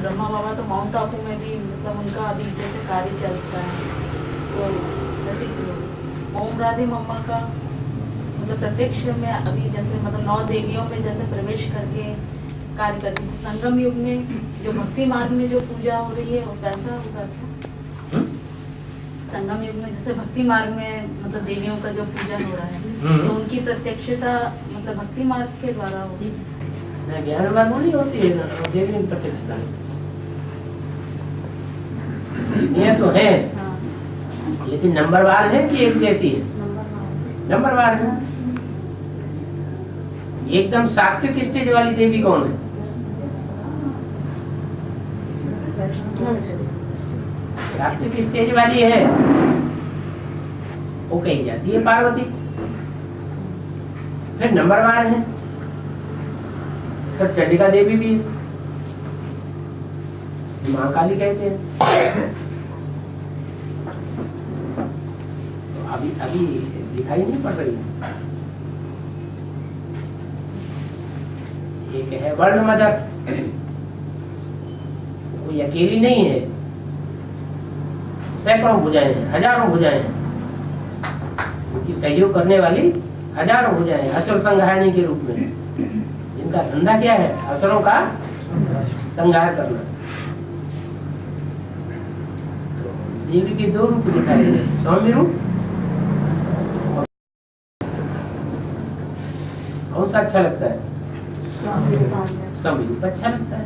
ब्रह्मा बाबा तो माउंट आबू में भी मतलब उनका अभी जैसे कार्य चल रहा है, तो जैसे ओम राधे मम्मा का मतलब प्रत्यक्ष में अभी जैसे मतलब 9 देवियों में जैसे प्रवेश करके कार्य करती, तो संगम युग में जो भक्ति मार्ग में जो पूजा हो रही है वो वैसा होगा क्या? संगम युग में जैसे भक्ति मार्ग में मतलब देवियों का जो पूजन हो रहा है, तो उनकी प्रत्यक्षता मतलब भक्ति मार्ग के द्वारा होगी। ज्ञान मार्ग नहीं होती है ना, देवी प्रत्यक्षता ये तो है। हाँ। लेकिन नंबरवार है कि एक जैसी है? नंबरवार है। एकदम सात्विक स्टेज वाली देवी कौन है? सात्विक स्टेज वाली है वो कही जाती है पार्वती। फिर नंबरवार है, फिर चंडिका देवी भी है, महाकाली कहते हैं। तो अभी दिखाई नहीं पड़ रही। एक है वर्ण मदर, कोई अकेली नहीं है, सैकड़ों भुजाएं हैं, हजारों भुजाएं हैं, उनकी सहयोग करने वाली हजारों भुजाएं हैं, असुर संहारणी के रूप में। जिनका धंधा क्या है? असुरों का संहार करना। तो देवी के 2 रूप दिखाए गए, सौम्य रूप। कौन सा अच्छा लगता है? सौम्य रूप अच्छा लगता है।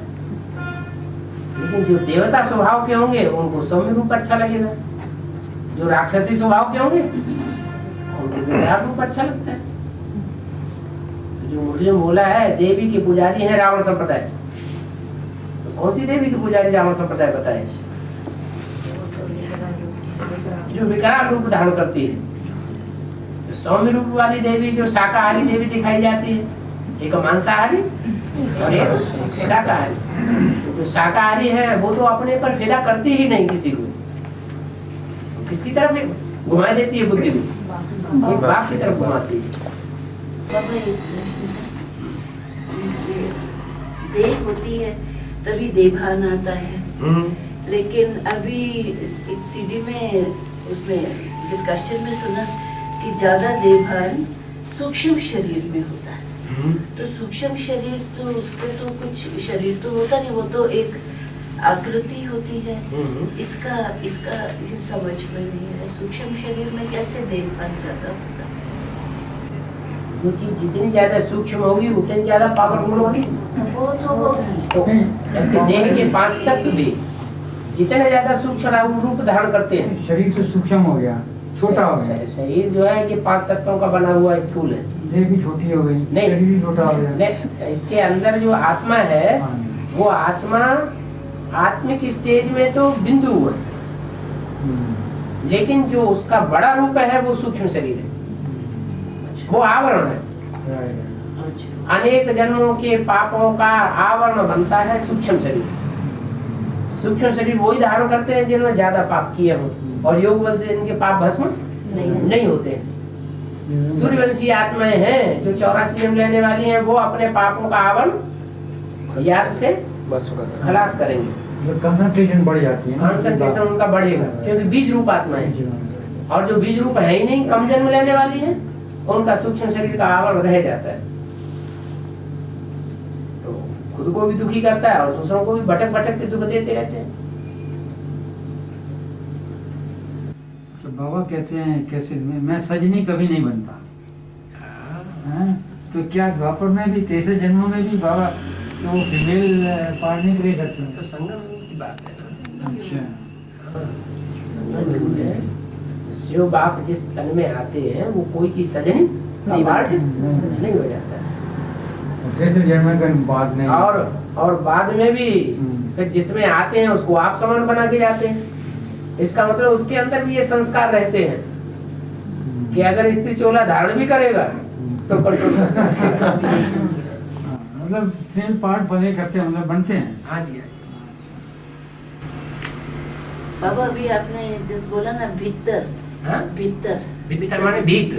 लेकिन जो देवता स्वभाव के होंगे उनको सौम्य रूप अच्छा लगेगा, जो राक्षसी स्वभाव के होंगे उनको विराट रूप अच्छा लगता है। तो जो मुरली में बोला है देवी के पुजारी है रावण संप्रदाय, तो कौन सी देवी के पुजारी रावण संप्रदाय बताए? जो विकराल रूप धारण करती है। तो सौम्य रूप वाली देवी जो शाकाहारी देवी दिखाई जाती है, एक मांसाहारी और एक शाकाहारी। जो शाकाहारी है वो तो अपने पर फिदा करती ही नहीं किसी को, किसकी तरफ घुमा देती है बुद्धि को, एक बाप की तरफ घुमाती है। देह होती है तभी देभान आता है, लेकिन अभी एक सीडी में उसमें डिस्कशन में सुना कि ज्यादा देभान सूक्ष्म शरीर में होता है। तो सूक्ष्म शरीर तो उसके तो कुछ शरीर तो होता नहीं, वो तो एक आकृति होती है। इसका ये समझ में नहीं है, सूक्ष्म शरीर में कैसे देभान ज्यादा होता है? वो चीज जितनी ज्यादा सूक्ष्म होगी उतनी ज्यादा पावरफुल होगी। वो तो होगी। तो ऐसे देह के 5 तत्व भी जितने ज्यादा सूक्ष्म रूप धारण करते हैं। शरीर तो सूक्ष्म हो गया, छोटा हो गया। शरीर जो है कि 5 तत्वों का बना हुआ स्थूल है। देह भी छोटी हो गई, नहीं, शरीर भी छोटा हो गया। नहीं, इसके अंदर जो आत्मा है वो आत्मा आत्मिक स्टेज में तो बिंदु है, लेकिन जो उसका बड़ा रूप है वो सूक्ष्म शरीर है, वो आवरण है। अनेक जन्मों के पापों का आवरण बनता है सूक्ष्म शरीर। सूक्ष्म शरीर वही धारण करते हैं जिन्होंने ज्यादा पाप किए हो, और योग बल से इनके पाप भस्म नहीं होते। सूर्यवंशी आत्माएं हैं जो 84 जन्म लेने वाली हैं, वो अपने पापों का आवरण याद से खलास करेंगे। कंसंट्रेशन बढ़ जाती है, कंसंट्रेशन उनका बढ़ेगा, क्योंकि बीज रूप आत्माएं, और जो बीज रूप है ही नहीं, कम जन्म लेने वाली है, उनका सूक्ष्म शरीर का आवरण रह जाता है। तो खुद को भी दुखी करता है और दूसरों को भी भटक भटक के दुख देते रहते हैं। तो बाबा कहते हैं कैसे मैं सजनी कभी नहीं बनता। तो क्या द्वापर में भी 23 जन्मों में भी बाबा तो फीमेल पार्ट नहीं कर सकते हैं? तो संगम की बात है। अच्छा, जो बाप जिस तन में आते हैं वो कोई की सजनी का पार्ट नहीं हो जाता है। 23 जन्म का बात नहीं। और बाद में भी फिर जिसमें आते हैं उसको आप समान बना के जाते हैं। इसका मतलब उसके अंदर भी ये संस्कार रहते हैं कि अगर स्त्री चोला धारण भी करेगा तो कंट्रोल मतलब सेम पार्ट भले करते हैं, मतलब बनते हैं। हाँ जी। बाबा अभी आपने जिस बोला ना भीतर, भीतर माने भीत,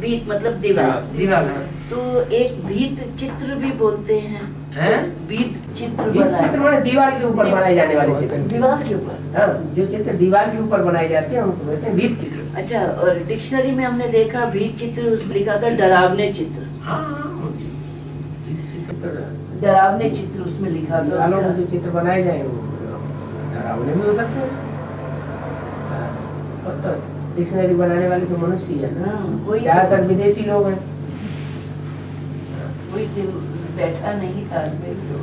भीत मतलब दीवार। दीवार। तो एक भीत चित्र भी बोलते हैं। हैं? बीज चित्र ये चित्र बनाए माने दीवार के ऊपर बनाए जाने वाले चित्र। दीवार के ऊपर। हाँ, जो चित्र दीवार के ऊपर बनाए जाते हैं उनको कहते हैं भित्ति चित्र। अच्छा, और डिक्शनरी में हमने देखा बीज चित्र, उसमें लिखा था डरावने चित्र। हाँ, भित्ति चित्र डरावने चित्र उसमें लिखा था दीवारों में उसका। जो चित्र बनाए जाए वो डरावने भी हो सकते हैं। और तो डिक्शनरी बनाने वाले तो मनुष्य ही है ना, वही ज्यादातर विदेशी लोग हैं। कोई बैठा नहीं था में तो।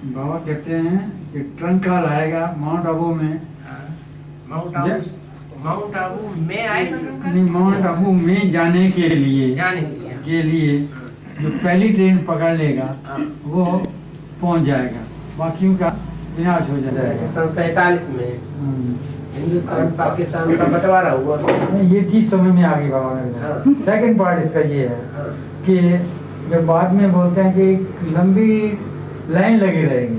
बाबा कहते हैं कि ट्रंक काल आएगा माउंट आबू में। माउंट आबू में आएगा नहीं, माउंट आबू में जाने के लिए जाने के लिए। जो पहली ट्रेन पकड़ लेगा हाँ। वो पहुंच जाएगा, बाकियों का विनाश हो जैसे जाएगा। सन 47 में हिंदुस्तान पाकिस्तान का बंटवारा हुआ। नहीं, ये चीज समझ में आ गई बाबा मेरे। हाँ। सेकंड पार्ट इसका ये है हाँ। कि जब बाद में बोलते हैं कि लंबी लाइन लगी रहेगी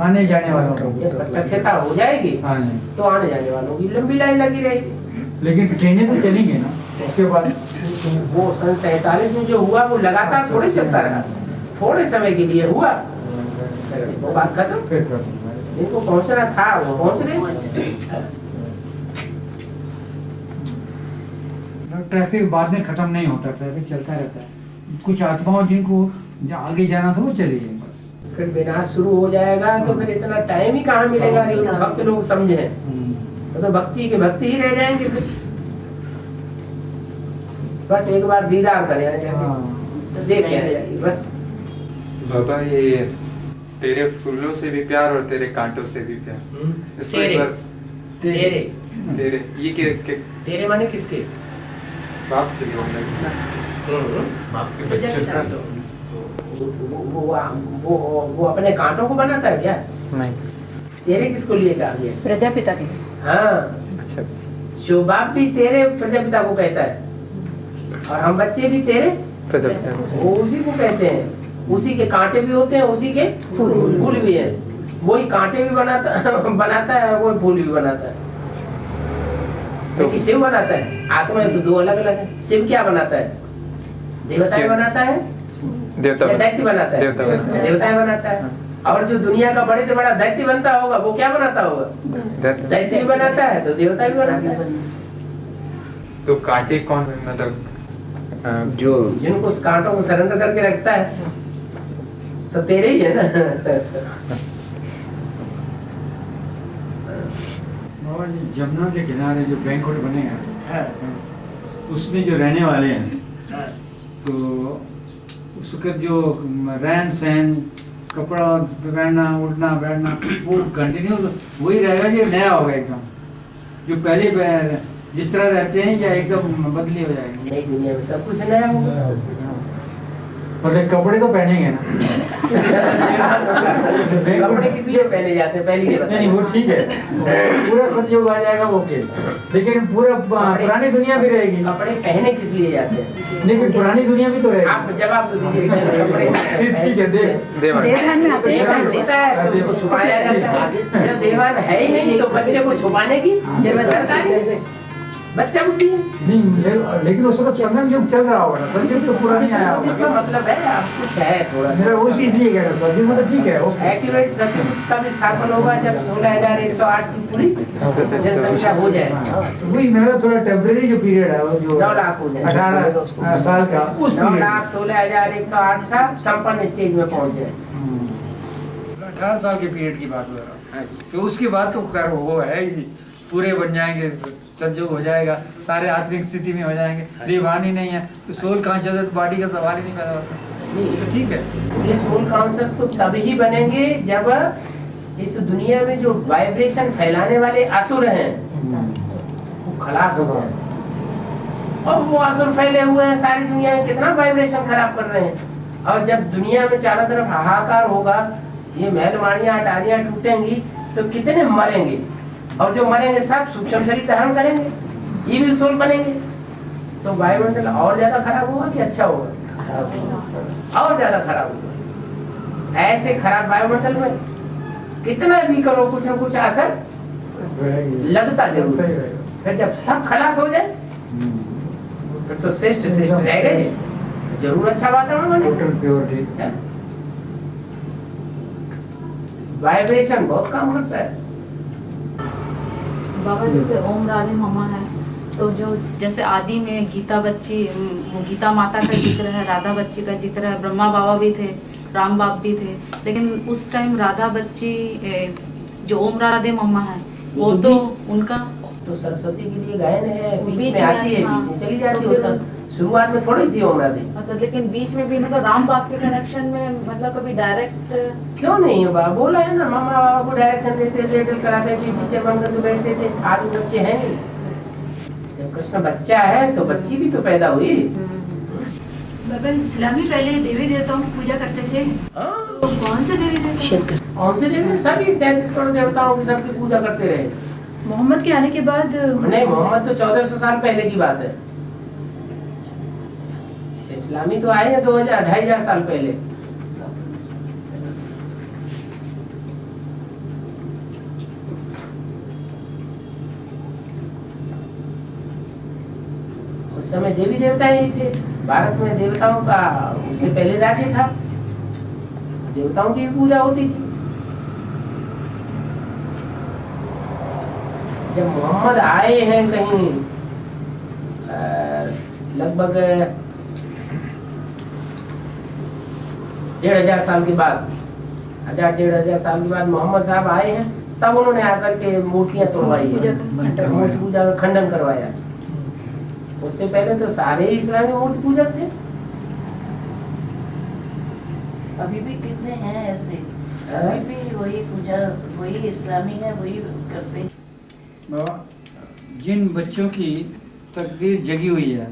आने जाने वालों ये को। प्रत्यक्षता हो जाएगी हाँ जी। तो आने जाने वालों की लंबी लाइन लगी रहेगी। लेकिन ट्रेनें तो चलेंगी ना उसके बाद। वो सन 47 में जो हुआ वो लगातार थोड़े चलता रहा, थोड़े समय के लिए हुआ, वो बात खत्म। फिर कर जिनको पहुंचना था वो पहुंच गए। ट्रैफिक बाद में खत्म नहीं होता, ट्रैफिक चलता रहता है। कुछ आत्माओं जिनको आगे जाना था वो चली गई। फिर विनाश शुरू हो जाएगा तो फिर इतना टाइम ही कहाँ मिलेगा कि भक्त लोग समझे। तो भक्ति के भक्ति ही रह जाएंगे फिर। बस एक बार दीदार करें तो देख के आने जाएंगे बस। बाबा ये तेरे फूलों से भी प्यार और तेरे कांटों से भी प्यार, इसको एक बार तेरे तेरे ये के तेरे माने किसके? बाप के लिए होना बाप के बच्चों से तो वो अपने कांटों को बनाता है क्या? नहीं। तेरे किसको लिए कहा गया? प्रजापिता के। हाँ, अच्छा, शिव बाप भी तेरे प्रजापिता को कहता है और हम बच्चे भी तेरे प्रजापिता वो उसी को कहते हैं। उसी के कांटे भी होते हैं, उसी के फूल भी है। वही कांटे भी बनाता है, वही फूल भी बनाता है। तो लेकिन शिव बनाता है, आत्मा तो दो अलग अलग है। शिव क्या बनाता है? देवताएं बनाता है देवता या दैत्य बनाता है? देवता बनाता है। देवताएं बनाता है। और जो दुनिया का बड़े से बड़ा दैत्य बनता होगा वो क्या बनाता होगा? दैत्य भी बनाता है तो देवता भी बनाता है। तो कांटे कौन मतलब जो जिनको उस कांटों को सरेंडर करके रखता है तो तेरे ही है ना। और जमुना के किनारे जो बैंकवेट बनेगा उसमें जो रहने वाले हैं तो उसका जो रहन सहन, कपड़ा पहनना, उठना बैठना वो कंटिन्यू वही रहेगा, जो नया होगा एकदम। जो पहले जिस तरह रहते हैं या एकदम बदली हो जाएगी। नई दुनिया में सब कुछ नया होगा। मतलब कपड़े तो पहनेंगे ना। कपड़े किस लिए पहने जाते हैं पहले ये बताइए। नहीं वो ठीक है, पूरा सतयुग आ जाएगा ओके, लेकिन पूरा पुरानी दुनिया भी रहेगी। कपड़े पहने किस लिए जाते हैं? लेकिन पुरानी दुनिया भी तो रहेगी। आप जवाब तो दीजिए। पहले कपड़े ठीक है, देवधान में आते हैं देवान होता है तो उसको छुपाया जाता है। जब देवान है ही नहीं तो बच्चे को छुपाने की जरूरत है। बच्चा बुद्धि है। नहीं लेकिन उस वक्त संगम युग चल रहा होगा ना, सतयुग तो पूरा नहीं आया होगा। मतलब है आप कुछ है थोड़ा मेरा वो चीज नहीं कह रहा, सतयुग मतलब ठीक है ओके। एक्यूरेट सतयुग तब स्थापन होगा जब 16,108 की पूरी जनसंख्या हो जाए। वही मेरा थोड़ा टेम्परेरी जो पीरियड है वो जो 9 लाख हो जाए। 18 साल का उस 9 पीरियड लाख 16,108 साल संपन्न स्टेज में पहुंच जाए। 18 साल के पीरियड की बात हो रहा है। तो उसके बाद तो खैर वो है ही, पूरे बन जाएंगे, सतयुग हो जाएगा, सारे आत्मिक स्थिति में हो जाएंगे। देवान ही नहीं है तो सोल कॉन्शियस है तो बॉडी का सवाल ही नहीं पैदा होता। तो ठीक है, ये सोल कॉन्शियस तो तभी बनेंगे जब इस दुनिया में जो वाइब्रेशन फैलाने वाले असुर हैं वो खलास हो गए। और वो असुर फैले हुए हैं सारी दुनिया में, कितना वाइब्रेशन खराब कर रहे हैं। और जब दुनिया में चारों तरफ हाहाकार होगा, ये महलमाड़ियां अटारियां टूटेंगी तो कितने मरेंगे। और जो मरेंगे सब सूक्ष्म शरीर धारण करेंगे, इविल सोल बनेंगे। तो वायुमंडल और ज्यादा खराब होगा कि अच्छा होगा? और ज्यादा खराब होगा। ऐसे खराब वायुमंडल में कितना भी करो कुछ न कुछ असर लगता जरूर है। फिर जब सब खलास हो जाए फिर तो श्रेष्ठ श्रेष्ठ रह गए जरूर अच्छा वातावरण बनेगा। Total purity. वाइब्रेशन बहुत काम करता है। बाबा जैसे ओम राधे मम्मा है, तो जो जैसे आदि में गीता बच्ची, वो गीता माता का जिक्र है, राधा बच्ची का जिक्र है, ब्रह्मा बाबा भी थे, राम बाप भी थे, लेकिन उस टाइम राधा बच्ची जो ओम राधे मम्मा है वो तो उनका तो सरस्वती के लिए गायन है, बीच बीच में में आती है, हाँ। बीच में चली जाती है। तो वो सब शुरुआत में थोड़ी थी ओम राधे। मतलब, लेकिन बीच में भी मतलब राम बाप के कनेक्शन में मतलब कभी डायरेक्ट क्यों नहीं होगा, बोला है ना, मम्मा बाबा को डायरेक्शन देते, लेटर कराते थे, टीचर बन करके बैठते थे। आज बच्चे हैं नहीं। जब कृष्ण बच्चा है तो बच्ची भी तो पैदा हुई। बाबा इस्लामी पहले देवी देवताओं की पूजा करते थे, हाँ? तो कौन से देवी देवता? शंकर। कौन से देवी? सभी 33 करोड़ देवताओं की सबकी पूजा करते रहे। मोहम्मद के आने के बाद नहीं, मोहम्मद तो 1400 साल पहले की बात है। इस्लामी तो आए हैं 2000 2500 साल पहले। उस समय देवी देवता ही थे। भारत में देवताओं का उससे पहले राज्य था, देवताओं की पूजा होती थी। जब मोहम्मद आए हैं कहीं लगभग 1500 साल के बाद, 1000-1500 साल के बाद मोहम्मद साहब आए हैं, तब उन्होंने आकर के मूर्तियां तोड़वाई है, मूर्ति पूजा का खंडन करवाया। उससे पहले तो सारे इस्लामी मूर्ति पूजक थे। अभी भी कितने हैं ऐसे, अभी भी वही पूजा, वही इस्लामी है, वही करते हैं। बाबा, जिन बच्चों की तकदीर जगी हुई है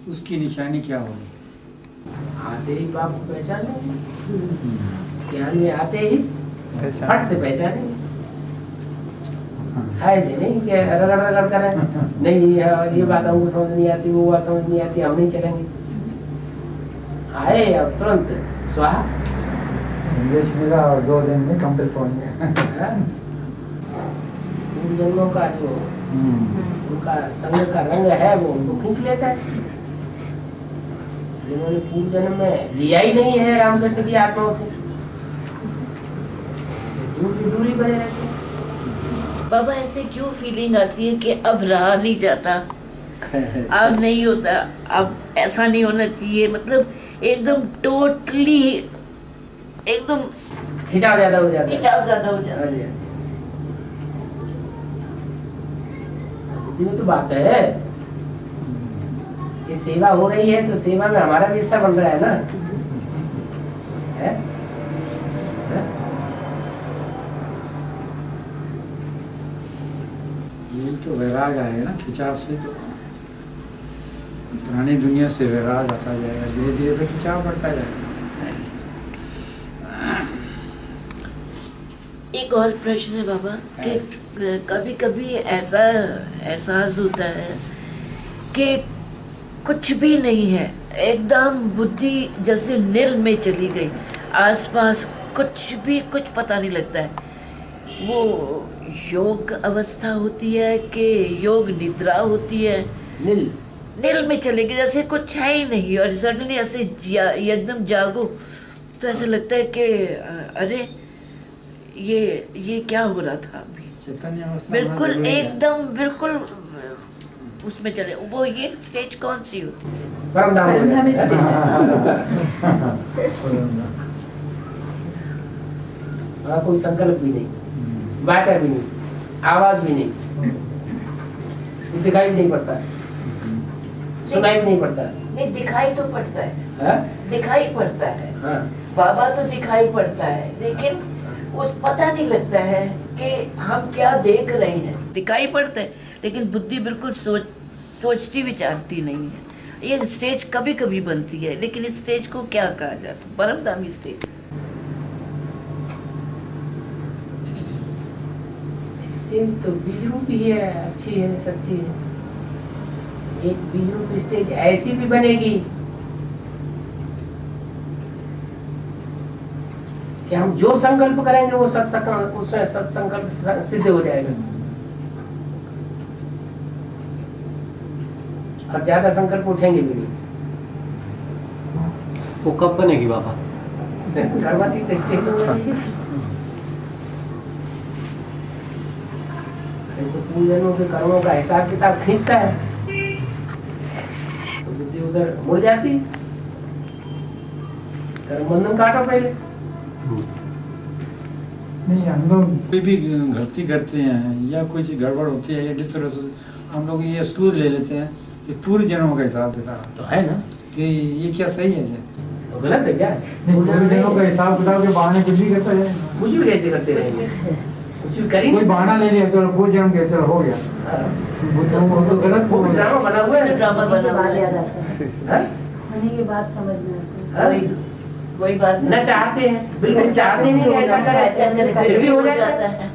उसकी निशानी क्या होगी? आते ही बाप को पहचान लेंगे, ज्ञान में आते ही फट से पहचानेंगे। है जी नहीं कि रगड़ रगड़ करें, नहीं ये बात हमको समझ नहीं आती, वो बात समझ नहीं आती, हम नहीं चलेंगे। आए अब तुरंत स्वाहा। संदेश मिला और 2 दिन में कंप्लीट पहुंच गया। पूर्व जन्मों का जो उनका संग का रंग है वो उनको खींच लेता है। जिन्होंने पूर्व जन्म में लिया ही नहीं है रामकृष्ण की आत्माओं से, दूरी बने रहती है। बाबा ऐसे क्यों फीलिंग आती है कि अब रहा नहीं जाता, अब नहीं होता, अब ऐसा नहीं होना चाहिए, मतलब एकदम टोटली एकदम खिंचाव ज्यादा हो जाता है। खिंचाव ज्यादा हो जाता है। हाँ जी, हाँ जी। बुद्धि में तो बात है, ये सेवा हो रही है तो सेवा में हमारा भी हिस्सा बन रहा है ना, है? है? ये तो वैराग आएगा ना खिंचाव से, तो पुरानी दुनिया से वैराग आता जाएगा, धीरे धीरे खिंचाव बढ़ता जाएगा। एक और प्रश्न है बाबा कि कभी कभी ऐसा एहसास होता है कि कुछ भी नहीं है, एकदम बुद्धि जैसे नील में चली गई, आसपास कुछ पता नहीं लगता है। वो योग अवस्था होती है कि योग निद्रा होती है, नील में चले गई, जैसे कुछ है ही नहीं, और सडनली ऐसे एकदम जागो तो ऐसा लगता है कि अरे ये क्या हो रहा था अभी, चैतन्य अवस्था बिल्कुल एकदम बिल्कुल उसमें चले। वो ये स्टेज कौन सी होती है? परमधाम हो परमधाम जाता है। वहाँ कोई संकल्प भी नहीं, वाचा भी नहीं, आवाज भी नहीं, दिखाई भी नहीं पड़ता, सुनाई भी नहीं पड़ता। नहीं, दिखाई तो पड़ता है, हाँ? दिखाई पड़ता है, हाँ। बाबा तो दिखाई पड़ता है, लेकिन उस पता नहीं लगता है कि हम क्या देख रहे हैं। दिखाई पड़ता है लेकिन बुद्धि बिल्कुल सोचती विचारती नहीं है। ये स्टेज कभी कभी बनती है, लेकिन इस स्टेज को क्या कहा जाता है? परमधामी स्टेज। स्टेज तो बीज रूप ही है, अच्छी है, सच्ची है। एक बीज रूप स्टेज ऐसी भी बनेगी कि हम जो संकल्प करेंगे वो उसमें सत्संकल्प सिद्ध हो जाएगा। और ज्यादा संकल्प उठेंगे भी नहीं। वो कब बनेगी बाबा? गर्भवती देखते हैं तो पूजनों के कर्मों का हिसाब किताब खींचता है तो बुद्धि उधर मुड़ जाती। कर्म बंधन काटो पहले। नहीं, हम लोग कोई भी गलती करते हैं या कोई चीज गड़बड़ होती है या डिस्टर्बेंस होती है, हम लोग ये एक्सक्यूज ले लेते हैं कि पूरे जन्मों का हिसाब किताब तो है ना, कि ये क्या सही है ये? तो गलत है क्या? पूरे जन्मों का हिसाब किताब के बहाने कुछ भी करता है, कुछ भी कैसे करते रहेंगे, कुछ भी करेंगे। कोई बहाना ले लिया चलो पूरे जन्म के चलो हो गया, वो तो गलत वो भी ड्रामा बना हुआ है। ड्रामा बना हुआ है। हाँ? होने के बाद समझ में आता हाँ? वही बात न चाहते हैं, बिल्कुल चाहते नहीं कि ऐसा करे, फिर भी हो जाता है।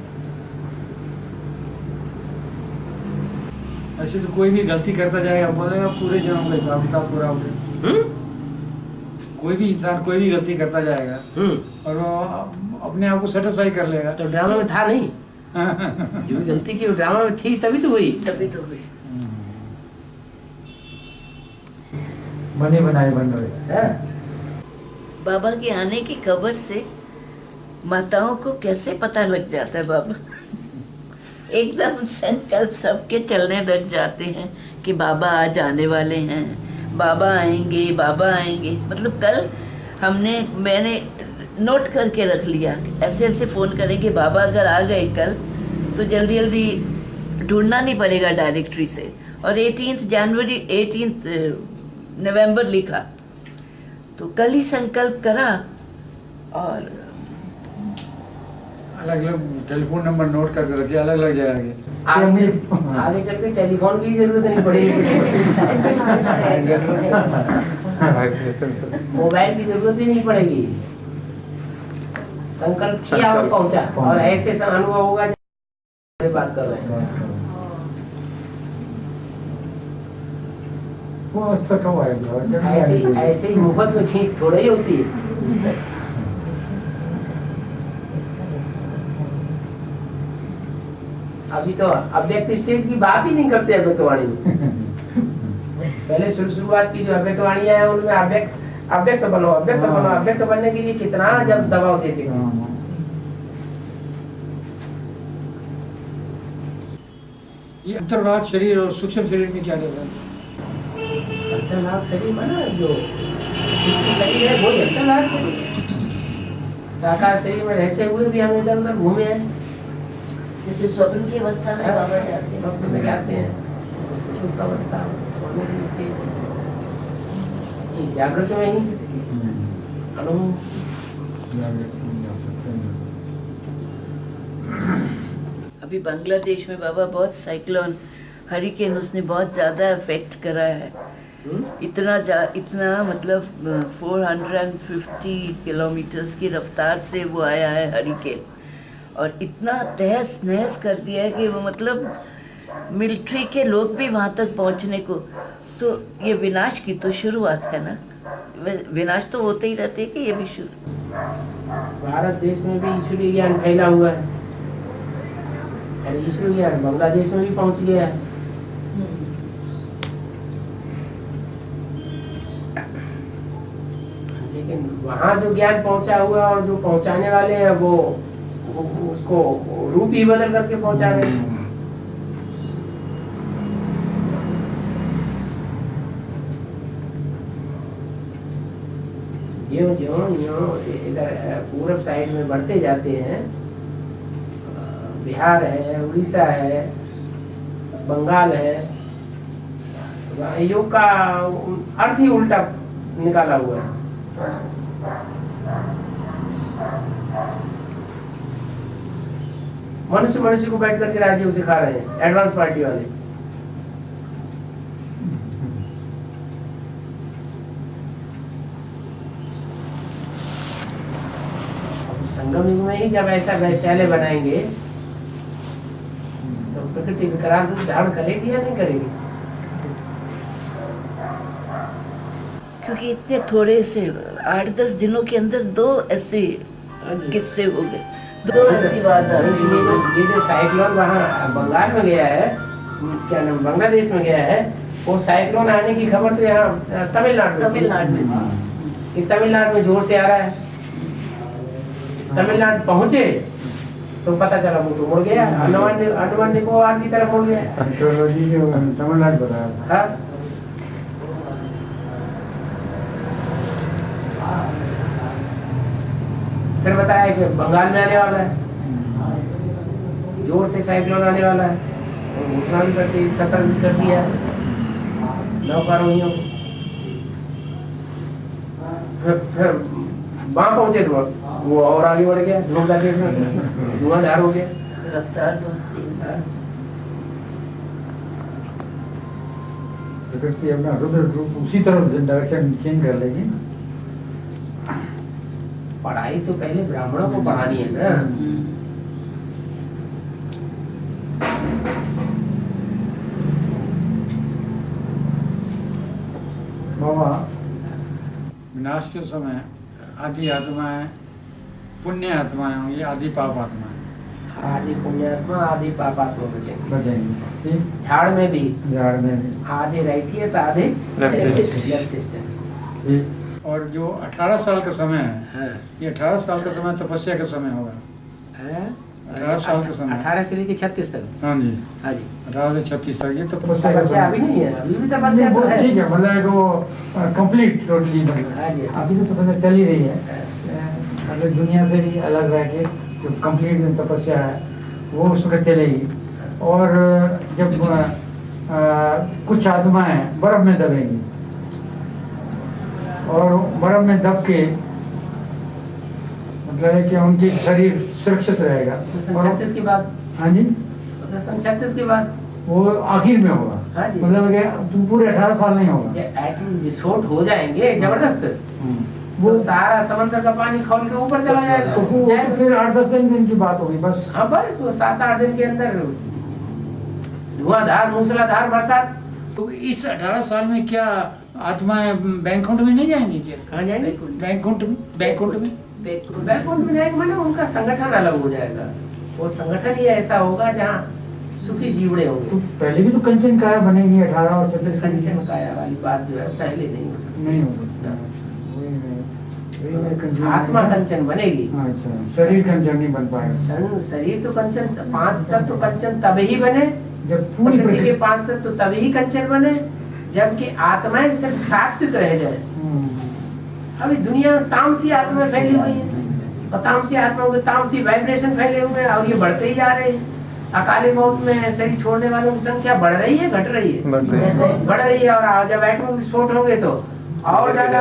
ऐसे तो कोई भी गलती करता जाएगा बोलेगा पूरे जन्म का हिसाब किताब पूरा हो गया। कोई भी इंसान कोई भी गलती करता जाएगा और वो अपने आप को सेटिस्फाई कर लेगा। तो ड्रामा में था नहीं, जो भी गलती की वो ड्रामा में थी तभी तो हुई। तभी तो हुई। बने बनाए बन रहे। हाँ? बाबा के आने की खबर से माताओं को कैसे पता लग जाता है बाबा? एकदम संकल्प सबके चलने लग जाते हैं कि बाबा आज आने वाले हैं, बाबा आएंगे, बाबा आएंगे। मतलब कल मैंने नोट करके रख लिया, ऐसे ऐसे फ़ोन करेंगे बाबा अगर आ गए कल तो जल्दी जल्दी ढूंढना नहीं पड़ेगा डायरेक्टरी से। और 18 नवंबर लिखा तो कल ही संकल्प करा और अलग अलग टेलीफोन नंबर नोट करके रखिए, अलग अलग जगह आगे चल के टेलीफोन की जरूरत नहीं पड़ेगी, मोबाइल की जरूरत ही नहीं पड़ेगी। संकल्प किया और पहुंचा, और ऐसे अनुभव होगा बात कर रहे हैं। ऐसे ही मुफ्त में खींच थोड़ा ही होती है। अभी तो अव्यक्त स्टेज की बात ही नहीं करते अव्यक्तवाणी में। पहले शुरुआत की जो अव्यक्तवाणियां है उनमें अव्यक्त बनो, अव्यक्त बनो, अव्यक्त बनने के लिए कितना जब दबाव देते थे। ये अंतर्भाग शरीर और सूक्ष्म शरीर में क्या रहता है? अंतर्भाग शरीर बना जो शरीर है वही अंतर्भाग शरीर। साकार शरीर में रहते हुए भी हम इधर उधर घूमे हैं। जैसे स्वप्न की अवस्था में बाबा जाते हैं, स्वप्न में जाते हैं, सुप्त अवस्था सोने की स्थिति, ये जागृत में नहीं अनुभव। अभी बांग्लादेश में बाबा बहुत साइक्लोन हरिकेन उसने बहुत ज़्यादा इफेक्ट करा है। इतना मतलब 450 किलोमीटर्स की रफ्तार से वो आया है हरिकेन, और इतना तहस नहस कर दिया है कि वो मतलब मिलिट्री के लोग भी वहाँ तक पहुँचने को। तो ये विनाश की तो शुरुआत है ना, विनाश तो होते ही रहते हैं कि ये भी शुरू। भारत देश में भी ईश्वरीय ज्ञान फैला हुआ है, और ईश्वरीय ज्ञान बांग्लादेश में भी पहुँच गया है। लेकिन वहाँ जो ज्ञान पहुँचा हुआ और जो पहुँचाने वाले हैं वो उसको रूप ही बदल करके पहुँचा रहे हैं। ज्यों इधर पूरब साइड में बढ़ते जाते हैं, बिहार है, उड़ीसा है, बंगाल है, योग का अर्थ ही उल्टा निकाला हुआ है। मनुष्य को बैठ करके राज्य सिखा रहे हैं एडवांस पार्टी वाले। संगम युग में ही जब ऐसा वैश्यालय बनाएंगे तो प्रकृति विकराल रूप धारण करेगी या नहीं करेगी? क्योंकि इतने थोड़े से 8-10 दिनों के अंदर 2 ऐसे किस्से हो गए, 2 ऐसी बात आ गई। ये जो साइक्लोन वहाँ बंगाल में गया है, क्या नाम, बांग्लादेश में गया है, वो साइक्लोन आने की खबर तो यहाँ तमिलनाडु में। कि तमिलनाडु में जोर से आ रहा है। तमिलनाडु पहुंचे तो पता चला वो तो मुड़ गया, अंडमान निकोबार की तरफ मुड़ गया। मेट्रोलॉजी जो तमिलनाडु बताया था। हाँ? फिर बताया कि बंगाल में आने वाला है, जोर से साइक्लोन आने वाला है, और घोषणा भी कर दी, सतर्क भी कर दिया नौकारोहियों को। फिर वहां पहुंचे तो वो और आगे बढ़ गया, धुआंधार हो गया। रफ्तार बहुत तेज है। प्रकृति अपना रुद्र रूप उसी तरफ डायरेक्शन चेंज कर लेगी। पढ़ाई तो पहले ब्राह्मणों को पढ़ानी है ना। बाबा, विनाश के समय आदि आत्माएं पुण्य आत्माएं होंगी, आदि पाप आत्माएं। आदि पुण्यात्मा आदि पापात्मा बचेंगे। बचेंगी। झाड़ में भी में आधे राइटियस आधे लेफ्टिस्ट है। और जो 18 साल का समय है, हाँ। ये 18 साल का समय तपस्या का समय होगा। 18 साल का समय, 18 से लेकर 36 तक। हाँ जी, हाँ जी। 18 से 36 तक ये तपस्या अभी नहीं है, अभी भी तपस्या तो है। ठीक है, मतलब वो कंप्लीट टोटली हाँ जी। अभी तो तपस्या चल ही रही है। मतलब दुनिया से भी अलग रह के जो कंप्लीट तपस्या है वो उस वक्त चलेगी। और जब कुछ आत्माएं बर्फ में दबेंगी और बर्फ में दब के मतलब है कि उनकी शरीर सुरक्षित रहेगा। और 36 के बाद। हाँ जी, 36 के बाद वो आखिर में होगा। हाँ जी। मतलब कि तुम पूरे 18 साल नहीं होगा। ये एटम विस्फोट हो जाएंगे जबरदस्त, वो सारा समंदर का पानी खौल के ऊपर चला जाएगा। तो फिर 8-10 दिन की बात होगी बस। हाँ बस वो 7-8 दिन के अंदर धुआंधार मूसलाधार बरसात। तो इस 18 साल में क्या आत्माएं बैंकुंठ में नहीं जाएंगी क्या? कहाँ जाएंगे? बैंकुंठ में बैकुंठ में जाएंगे, माने उनका संगठन अलग हो जाएगा। वो संगठन ही ऐसा होगा जहाँ सुखी जीवड़े होंगे। तो पहले भी तो कंचन काया बनेगी 18 और 36 कंचन काया वाली बात जो है पहले नहीं हो सकती। नहीं हो सकता। आत्मा कंचन बनेगी। अच्छा, शरीर कंचन नहीं बन पाएगा। शरीर तो कंचन, 5 तत्व कंचन तभी बने जब पूरी प्रकृति के 5 तत्व तभी कंचन बने जबकि आत्माएं सिर्फ सात्विक रह जाए। अभी दुनिया में तामसी आत्मा फैली हुई है और तामसी आत्माओं के तामसी वाइब्रेशन फैले हुए हैं और ये बढ़ते ही जा रहे हैं। अकाली मौत में शरीर छोड़ने वालों की संख्या बढ़ रही है, घट रही है? बढ़ रही है। और जब एटम विस्फोट होंगे तो और ज्यादा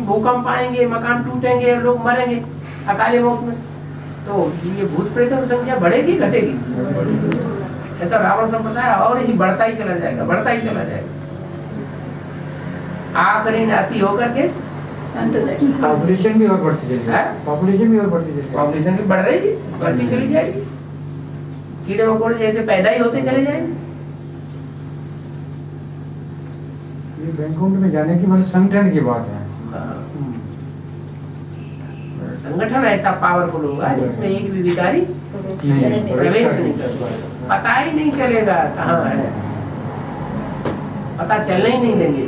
भूकंप आएंगे, मकान टूटेंगे, लोग मरेंगे अकाली मौत में। तो ये भूत प्रेतों की संख्या बढ़ेगी घटेगी? तो रावण संप्रदाय और ही बढ़ता ही चला जाएगा, बढ़ता ही चला जाएगा। आखिरी नाती होकर के पॉपुलेशन भी और बढ़ती चली जाएगी। पॉपुलेशन भी और बढ़ती चली जाएगी। पॉपुलेशन भी बढ़ रही है, बढ़ती चली जाएगी। कीड़े मकोड़े जैसे पैदा ही होते चले जाएंगे। ये बैंकुंठ में जाने की मतलब संगठन की बात है। संगठन ऐसा पावरफुल होगा जिसमें एक भी विकारी प्रवेश नहीं कर पाएगा। पता ही नहीं चलेगा कहाँ है, पता चलने ही नहीं देंगे।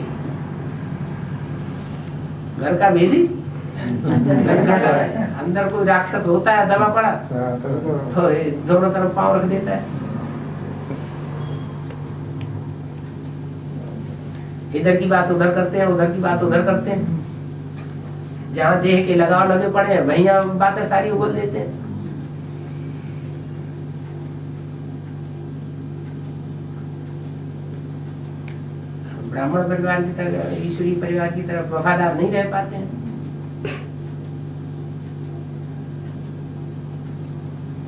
घर का भेदी अंदर कोई राक्षस होता है दबा पड़ा तो दोनों तरफ पाँव रख देता है। इधर की बात उधर करते हैं, उधर की बात उधर करते हैं। जहाँ देह के लगाव लगे पड़े हैं वहीं बातें सारी उगल देते हैं। ब्राह्मण परिवार की तरह, ईश्वरी परिवार की तरफ वफादार नहीं रह पाते हैं।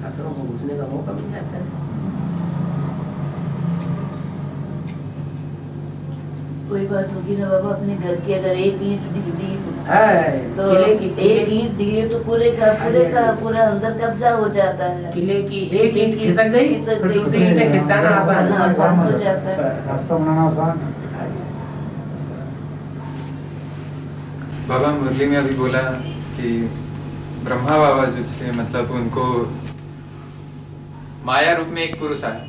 असरों को घुसने का मौका मिल जाता है। कोई बात होगी ना बाबा, अपने घर की अगर एक ईंट दिखती तो किले की एक ईंट दिखे तो पूरे का पूरा अंदर कब्जा हो जाता है। किले की एक ईंट खिसक गई फिर दूसरी ईंटें खिसकाना आसान हो जाता है। रास्ता बनाना आसान। बाबा मुरली में अभी बोला कि ब्रह्मा बाबा जो थे मतलब उनको माया रूप में एक पुरुष आया।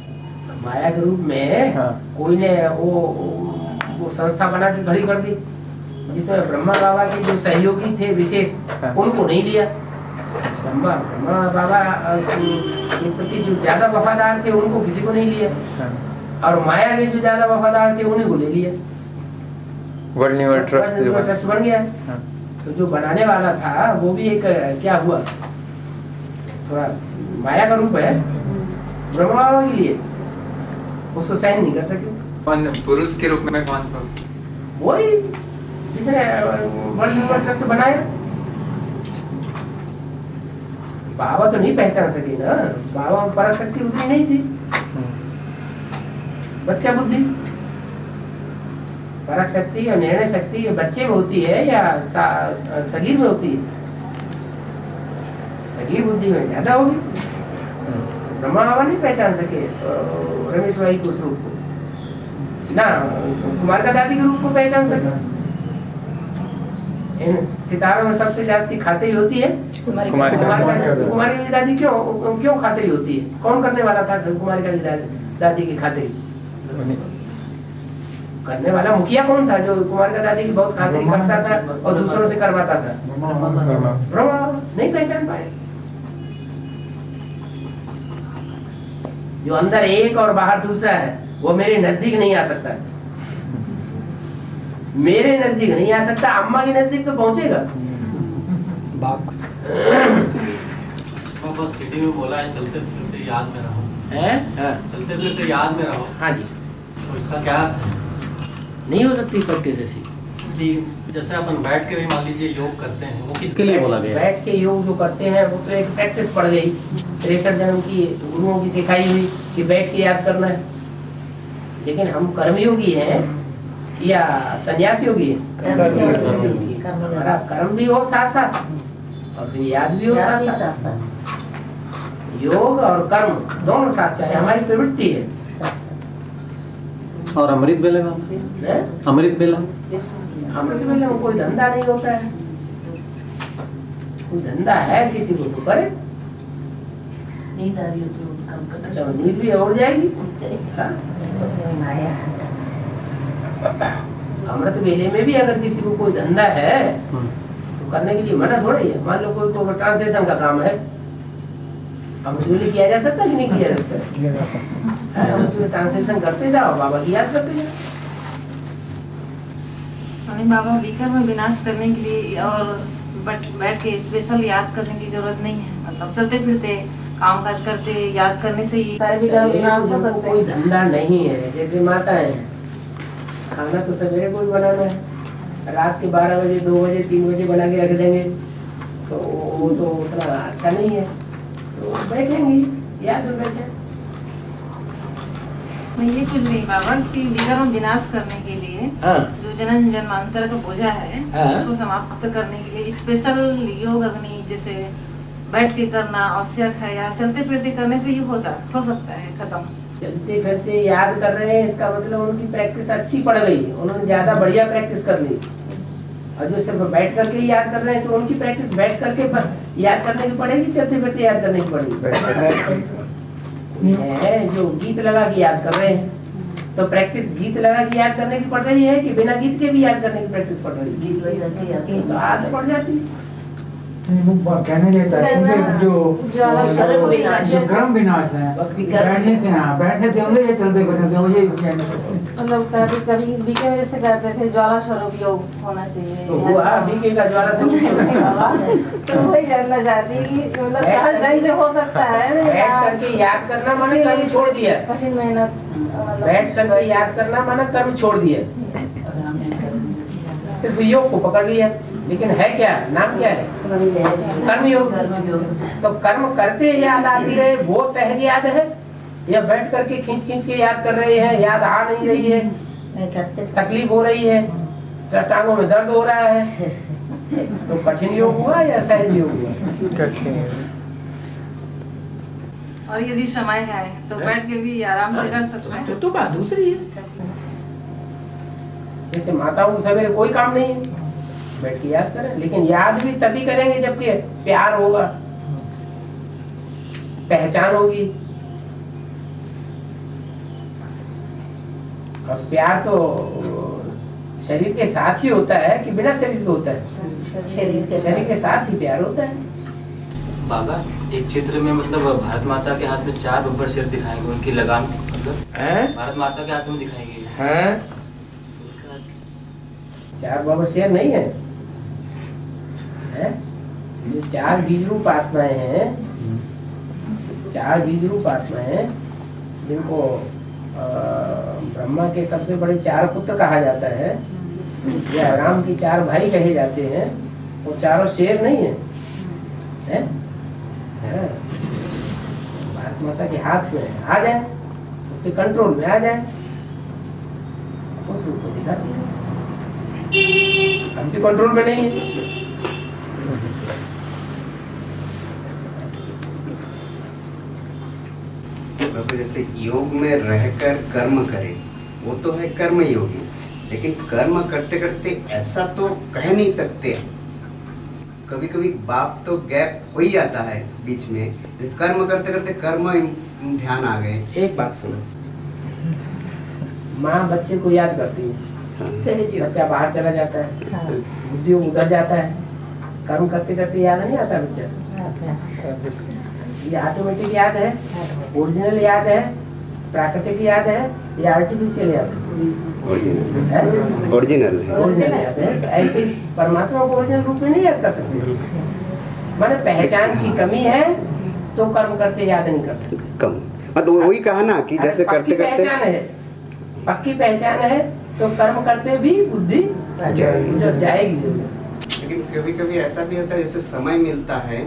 माया के रूप में कोई ने वो संस्था बना के खड़ी कर दी जिसमें ब्रह्मा बाबा के जो सहयोगी थे विशेष, उनको नहीं लिया। ब्रह्मा बाबा के प्रति जो ज्यादा वफादार थे उनको किसी को नहीं लिया, और माया के जो ज्यादा वफादार थे उन्हीं को ले लिया। वर्ल्ड न्यूअर ट्रस्ट बन गया। तो जो बनाने वाला था वो भी एक क्या हुआ, थोड़ा माया का रूप है ब्रह्मा बाबा के लिए, उसको सहन नहीं कर सके। कौन पुरुष के रूप में कौन था? वही जिसने वर्ल्ड न्यूअर ट्रस्ट बनाया। बाबा तो नहीं पहचान सके ना, बाबा में परक शक्ति उतनी नहीं थी, बच्चा बुद्धि। परक शक्ति और निर्णय शक्ति बच्चे में होती है या सगीर में होती है? सगीर बुद्धि में ज्यादा होगी। ब्रह्मा बाबा नहीं पहचान सके रमेश भाई को, उस रूप को ना, कुमार का दादी के रूप को पहचान सके। इन सितारों में सबसे जास्ती खातिरी होती है कुमारी की दादी। क्यों खातिरी होती है? कौन करने वाला था कुमारी का दादी की खातिरी? करने वाला मुखिया कौन था जो कुमार का दादी की बहुत खातिरी करता था और दूसरों से करवाता था? ब्रह्मा। नहीं पहचान पाए। जो अंदर एक और बाहर दूसरा है वो मेरे नजदीक नहीं आ सकता। मेरे नजदीक नहीं आ सकता, अम्मा के नजदीक तो पहुंचेगा। बस सीढ़ी में बोला है चलते फिरते याद में रहो, चलते फिरते याद में रहो। हाँ जी। तो इसका क्या नहीं हो सकती प्रैक्टिस ऐसी कि जैसे अपन बैठ के भी मान लीजिए योग करते हैं, वो किसके लिए बोला गया? बैठ के योग जो करते हैं वो तो एक प्रैक्टिस पड़ गई 63 जन्म की, गुरुओं की सिखाई हुई कि बैठ के याद करना है। लेकिन हम कर्मयोगी हैं या सन्यासी योगी है? हमारा कर्म भी हो साथ साथ और फिर याद भी हो साथ साथ। योग और कर्म दोनों साथ चाहिए, हमारी प्रवृत्ति है। और अमृत बेले में, अमृत बेला में कोई धंधा नहीं होता है। कोई धंधा है किसी को तो करे। नींद आ रही हो तो कम करना। तो नींद भी हो जाएगी। हाँ? अमृत वेले में भी अगर किसी को कोई धंधा है तो करने के लिए मना थोड़ा ही है। मान लो कोई को ट्रांसलेशन का काम है, अब उसमें किया जा सकता है कि नहीं किया जा सकता है? उसमें ट्रांसलेशन करते जाओ, बाबा की याद करते जाओ। बाबा विकर में विनाश करने के लिए और बैठ के स्पेशल याद करने की जरूरत नहीं है। मतलब चलते फिरते काम काज करते याद करने से ही सारे विनाश हो सकते। कोई धंधा नहीं है। जैसे माताएं हैं, खाना तो सवेरे को भी बनाना है, रात के 12 बजे 2 बजे 3 बजे बना के रख देंगे तो वो तो उतना अच्छा नहीं है। तो बैठेंगे याद में बैठे। नहीं ये कुछ नहीं बाबा कि विकर में विनाश करने के लिए जो जन्म जन्मांतर का बोझा है उसको समाप्त करने के लिए स्पेशल योग अग्नि जैसे बैठ के करना आवश्यक है, या चलते फिरते करने से ये हो सकता है खत्म। चलते फिरते याद कर रहे हैं, इसका मतलब उनकी प्रैक्टिस अच्छी पड़ गई, उन्होंने ज्यादा बढ़िया प्रैक्टिस कर ली। और जो सिर्फ बैठ करके याद कर रहे हैं तो उनकी प्रैक्टिस बैठ करके याद करने की पड़ेगी, चलते फिरते याद करने की पड़ेगी। जो गीत लगा के याद कर रहे हैं तो प्रैक्टिस गीत लगा के याद करने की पड़ रही है कि बिना गीत के भी याद करने की प्रैक्टिस पड़ रही है? गीत लगा के तो आदत पड़ जाती है। कहने देता है जो क्रम विनाश है, बैठने से, हाँ बैठने से होंगे, चलते फिरने से मुझे मतलब कभी बीके में जैसे कहते थे ज्वाला स्वरूप योग होना चाहिए, तो वो बीके का ज्वाला स्वरूप तो वही जानना चाहती है कि मतलब सहज ढंग से हो सकता है। बैठ करके याद करना माना कर्म छोड़ दिया, कठिन मेहनत बैठ करके याद करना माना कर्म छोड़ दिया, सिर्फ योग को पकड़ लिया। लेकिन है क्या, नाम क्या है? कर्म योग। तो कर्म करते याद आती रहे वो सहज याद है, या बैठ करके खींच के याद कर रहे हैं, याद आ नहीं रही है, तकलीफ हो रही है, टांगों में दर्द हो रहा है, तो कठिन योग हुआ या सहज योग हुआ? और यदि समय है तो बैठ के भी आराम से कर सकते हैं। तो बात दूसरी है। जैसे माताओं को सवेरे कोई काम नहीं है, बैठ के याद करें, लेकिन याद भी तभी करेंगे जबकि प्यार होगा, पहचान होगी। और प्यार तो शरीर के साथ ही होता है कि बिना शरीर के होता है? शरीर के साथ ही प्यार होता है। बाबा एक चित्र में मतलब भारत माता के हाथ में 4 बब्बर शेर दिखाए गए, उनकी लगाम मतलब भारत माता के हाथ में दिखाई गई है। हाँ, उसका अर्थ 4 बब्बर शेर नहीं है, जो 4 बीज रूप आत्माएं हैं, 4 बीज रूप आत्माएं जिनको ब्रह्मा के सबसे बड़े 4 पुत्र कहा जाता है या राम की 4 भाई कहे जाते हैं, वो चारों शेर नहीं है, है? भारत माता के हाथ में आ जाए, उसके कंट्रोल में आ जाए, उस रूप को दिखाती है। हम भी कंट्रोल में नहीं है। जैसे योग में रहकर कर्म करे, वो तो है कर्म योगी, लेकिन कर्म करते करते ऐसा तो कह नहीं सकते। कभी कभी बाप तो गैप हो ही जाता है बीच में, कर्म करते करते कर्म ध्यान आ गए। एक बात सुनो, माँ बच्चे को याद करती है, बच्चा बाहर चला जाता है, बुद्धि उधर जाता है, कर्म करते करते याद नहीं आता बच्चा। ये ऑटोमेटिक याद है, ओरिजिनल याद है, प्राकृतिक याद है या आर्टिफिशियल याद है? ओरिजिनल याद है। ऐसे परमात्मा को ओरिजिनल रूप में नहीं याद कर सकते। माने पहचान की कमी है तो कर्म करते याद नहीं कर सकते। कम मतलब वही कहा ना कि जैसे करते करते पहचान है, पक्की पहचान है तो कर्म करते भी बुद्धि जाएगी जरूर। लेकिन कभी कभी ऐसा भी होता है, जैसे समय मिलता है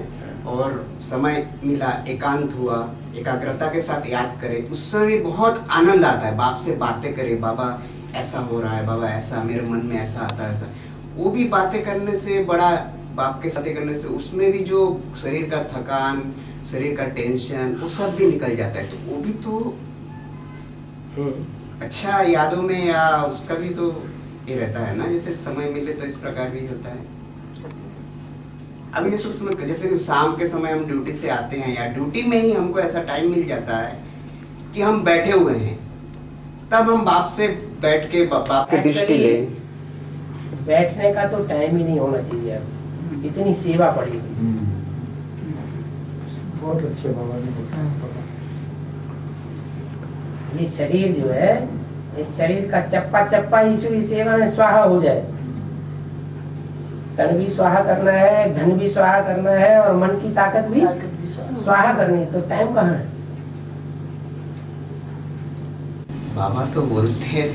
और समय मिला, एकांत हुआ, एकाग्रता के साथ याद करे, उससे भी बहुत आनंद आता है। बाप से बातें करे, बाबा ऐसा हो रहा है, बाबा ऐसा, मेरे मन में ऐसा आता है, ऐसा। वो भी बातें करने से, बड़ा बाप के साथ करने से, उसमें भी जो शरीर का थकान, शरीर का टेंशन, वो सब भी निकल जाता है। तो वो भी तो अच्छा यादों में या उसका भी तो ये रहता है ना, जैसे समय मिले तो इस प्रकार भी होता है। अभी जैसे उसमें जैसे शाम के समय हम ड्यूटी से आते हैं या ड्यूटी में ही हमको ऐसा टाइम मिल जाता है कि हम बैठे हुए हैं, तब हम बाप से बैठ के बाप की दृष्टि ले। बैठने का तो टाइम ही नहीं होना चाहिए, अब इतनी सेवा पड़ी हुई। बहुत अच्छे बाबा ने ये शरीर जो है, इस शरीर का चप्पा चप्पा ईश्वरी सेवा में स्वाहा हो जाए। तन भी स्वाहा करना है, धन भी स्वाहा करना है और मन की ताकत भी स्वाहा करनी है, तो टाइम कहाँ है? बाबा तो बोलते हैं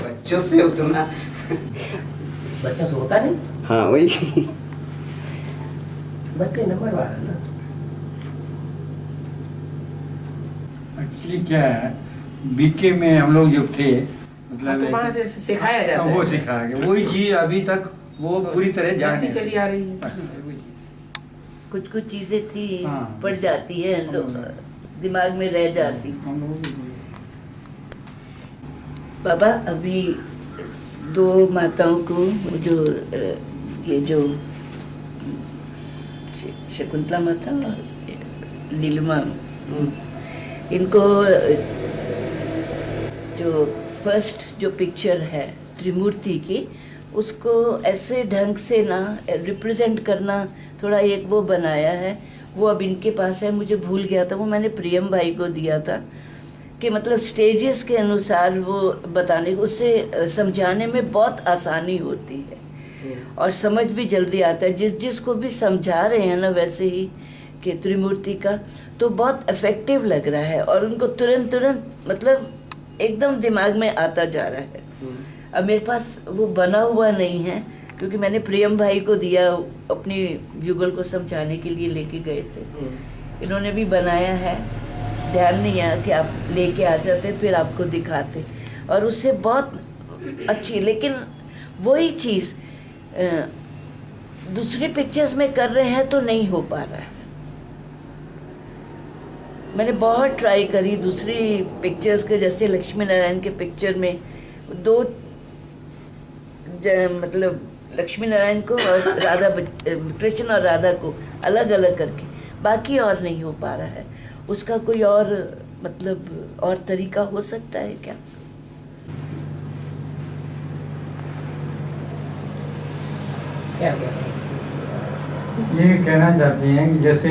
बच्चों से उतना, बच्चों से होता नहीं। हाँ वही बच्चे नंबर वाला ना। एक्चुअली क्या है, बीके में हम लोग जो थे, मतलब तो वहाँ से सिखाया जाता है, वो सिखाया गया, वही चीज अभी तक वो पूरी तरह जाती चली आ रही है। कुछ कुछ चीजें थी पड़ जाती है, दिमाग में रह जाती। बाबा अभी 2 माताओं को जो ये जो शकुंतला माता और नीलिमा, इनको जो फर्स्ट जो पिक्चर है त्रिमूर्ति की, उसको ऐसे ढंग से ना रिप्रेजेंट करना, थोड़ा एक वो बनाया है, वो अब इनके पास है। मुझे भूल गया था, वो मैंने प्रियम भाई को दिया था कि मतलब स्टेजेस के अनुसार वो बताने को, उससे समझाने में बहुत आसानी होती है और समझ भी जल्दी आता है। जिसको भी समझा रहे हैं ना वैसे ही कि त्रिमूर्ति का, तो बहुत इफेक्टिव लग रहा है और उनको तुरंत मतलब एकदम दिमाग में आता जा रहा है। अब मेरे पास वो बना हुआ नहीं है क्योंकि मैंने प्रियम भाई को दिया, अपनी युगल को समझाने के लिए लेके गए थे। इन्होंने भी बनाया है, ध्यान नहीं आया कि आप लेके आ जाते फिर आपको दिखाते, और उससे बहुत अच्छी। लेकिन वही चीज़ दूसरी पिक्चर्स में कर रहे हैं तो नहीं हो पा रहा है। मैंने बहुत ट्राई करी दूसरी पिक्चर्स के, जैसे लक्ष्मी नारायण के पिक्चर में 2 मतलब लक्ष्मी नारायण को और राधा, कृष्ण और राधा को अलग अलग करके, बाकी और नहीं हो पा रहा है। उसका कोई और मतलब और तरीका हो सकता है क्या? क्या कह रहे हैं? ये कहना चाहते हैं कि जैसे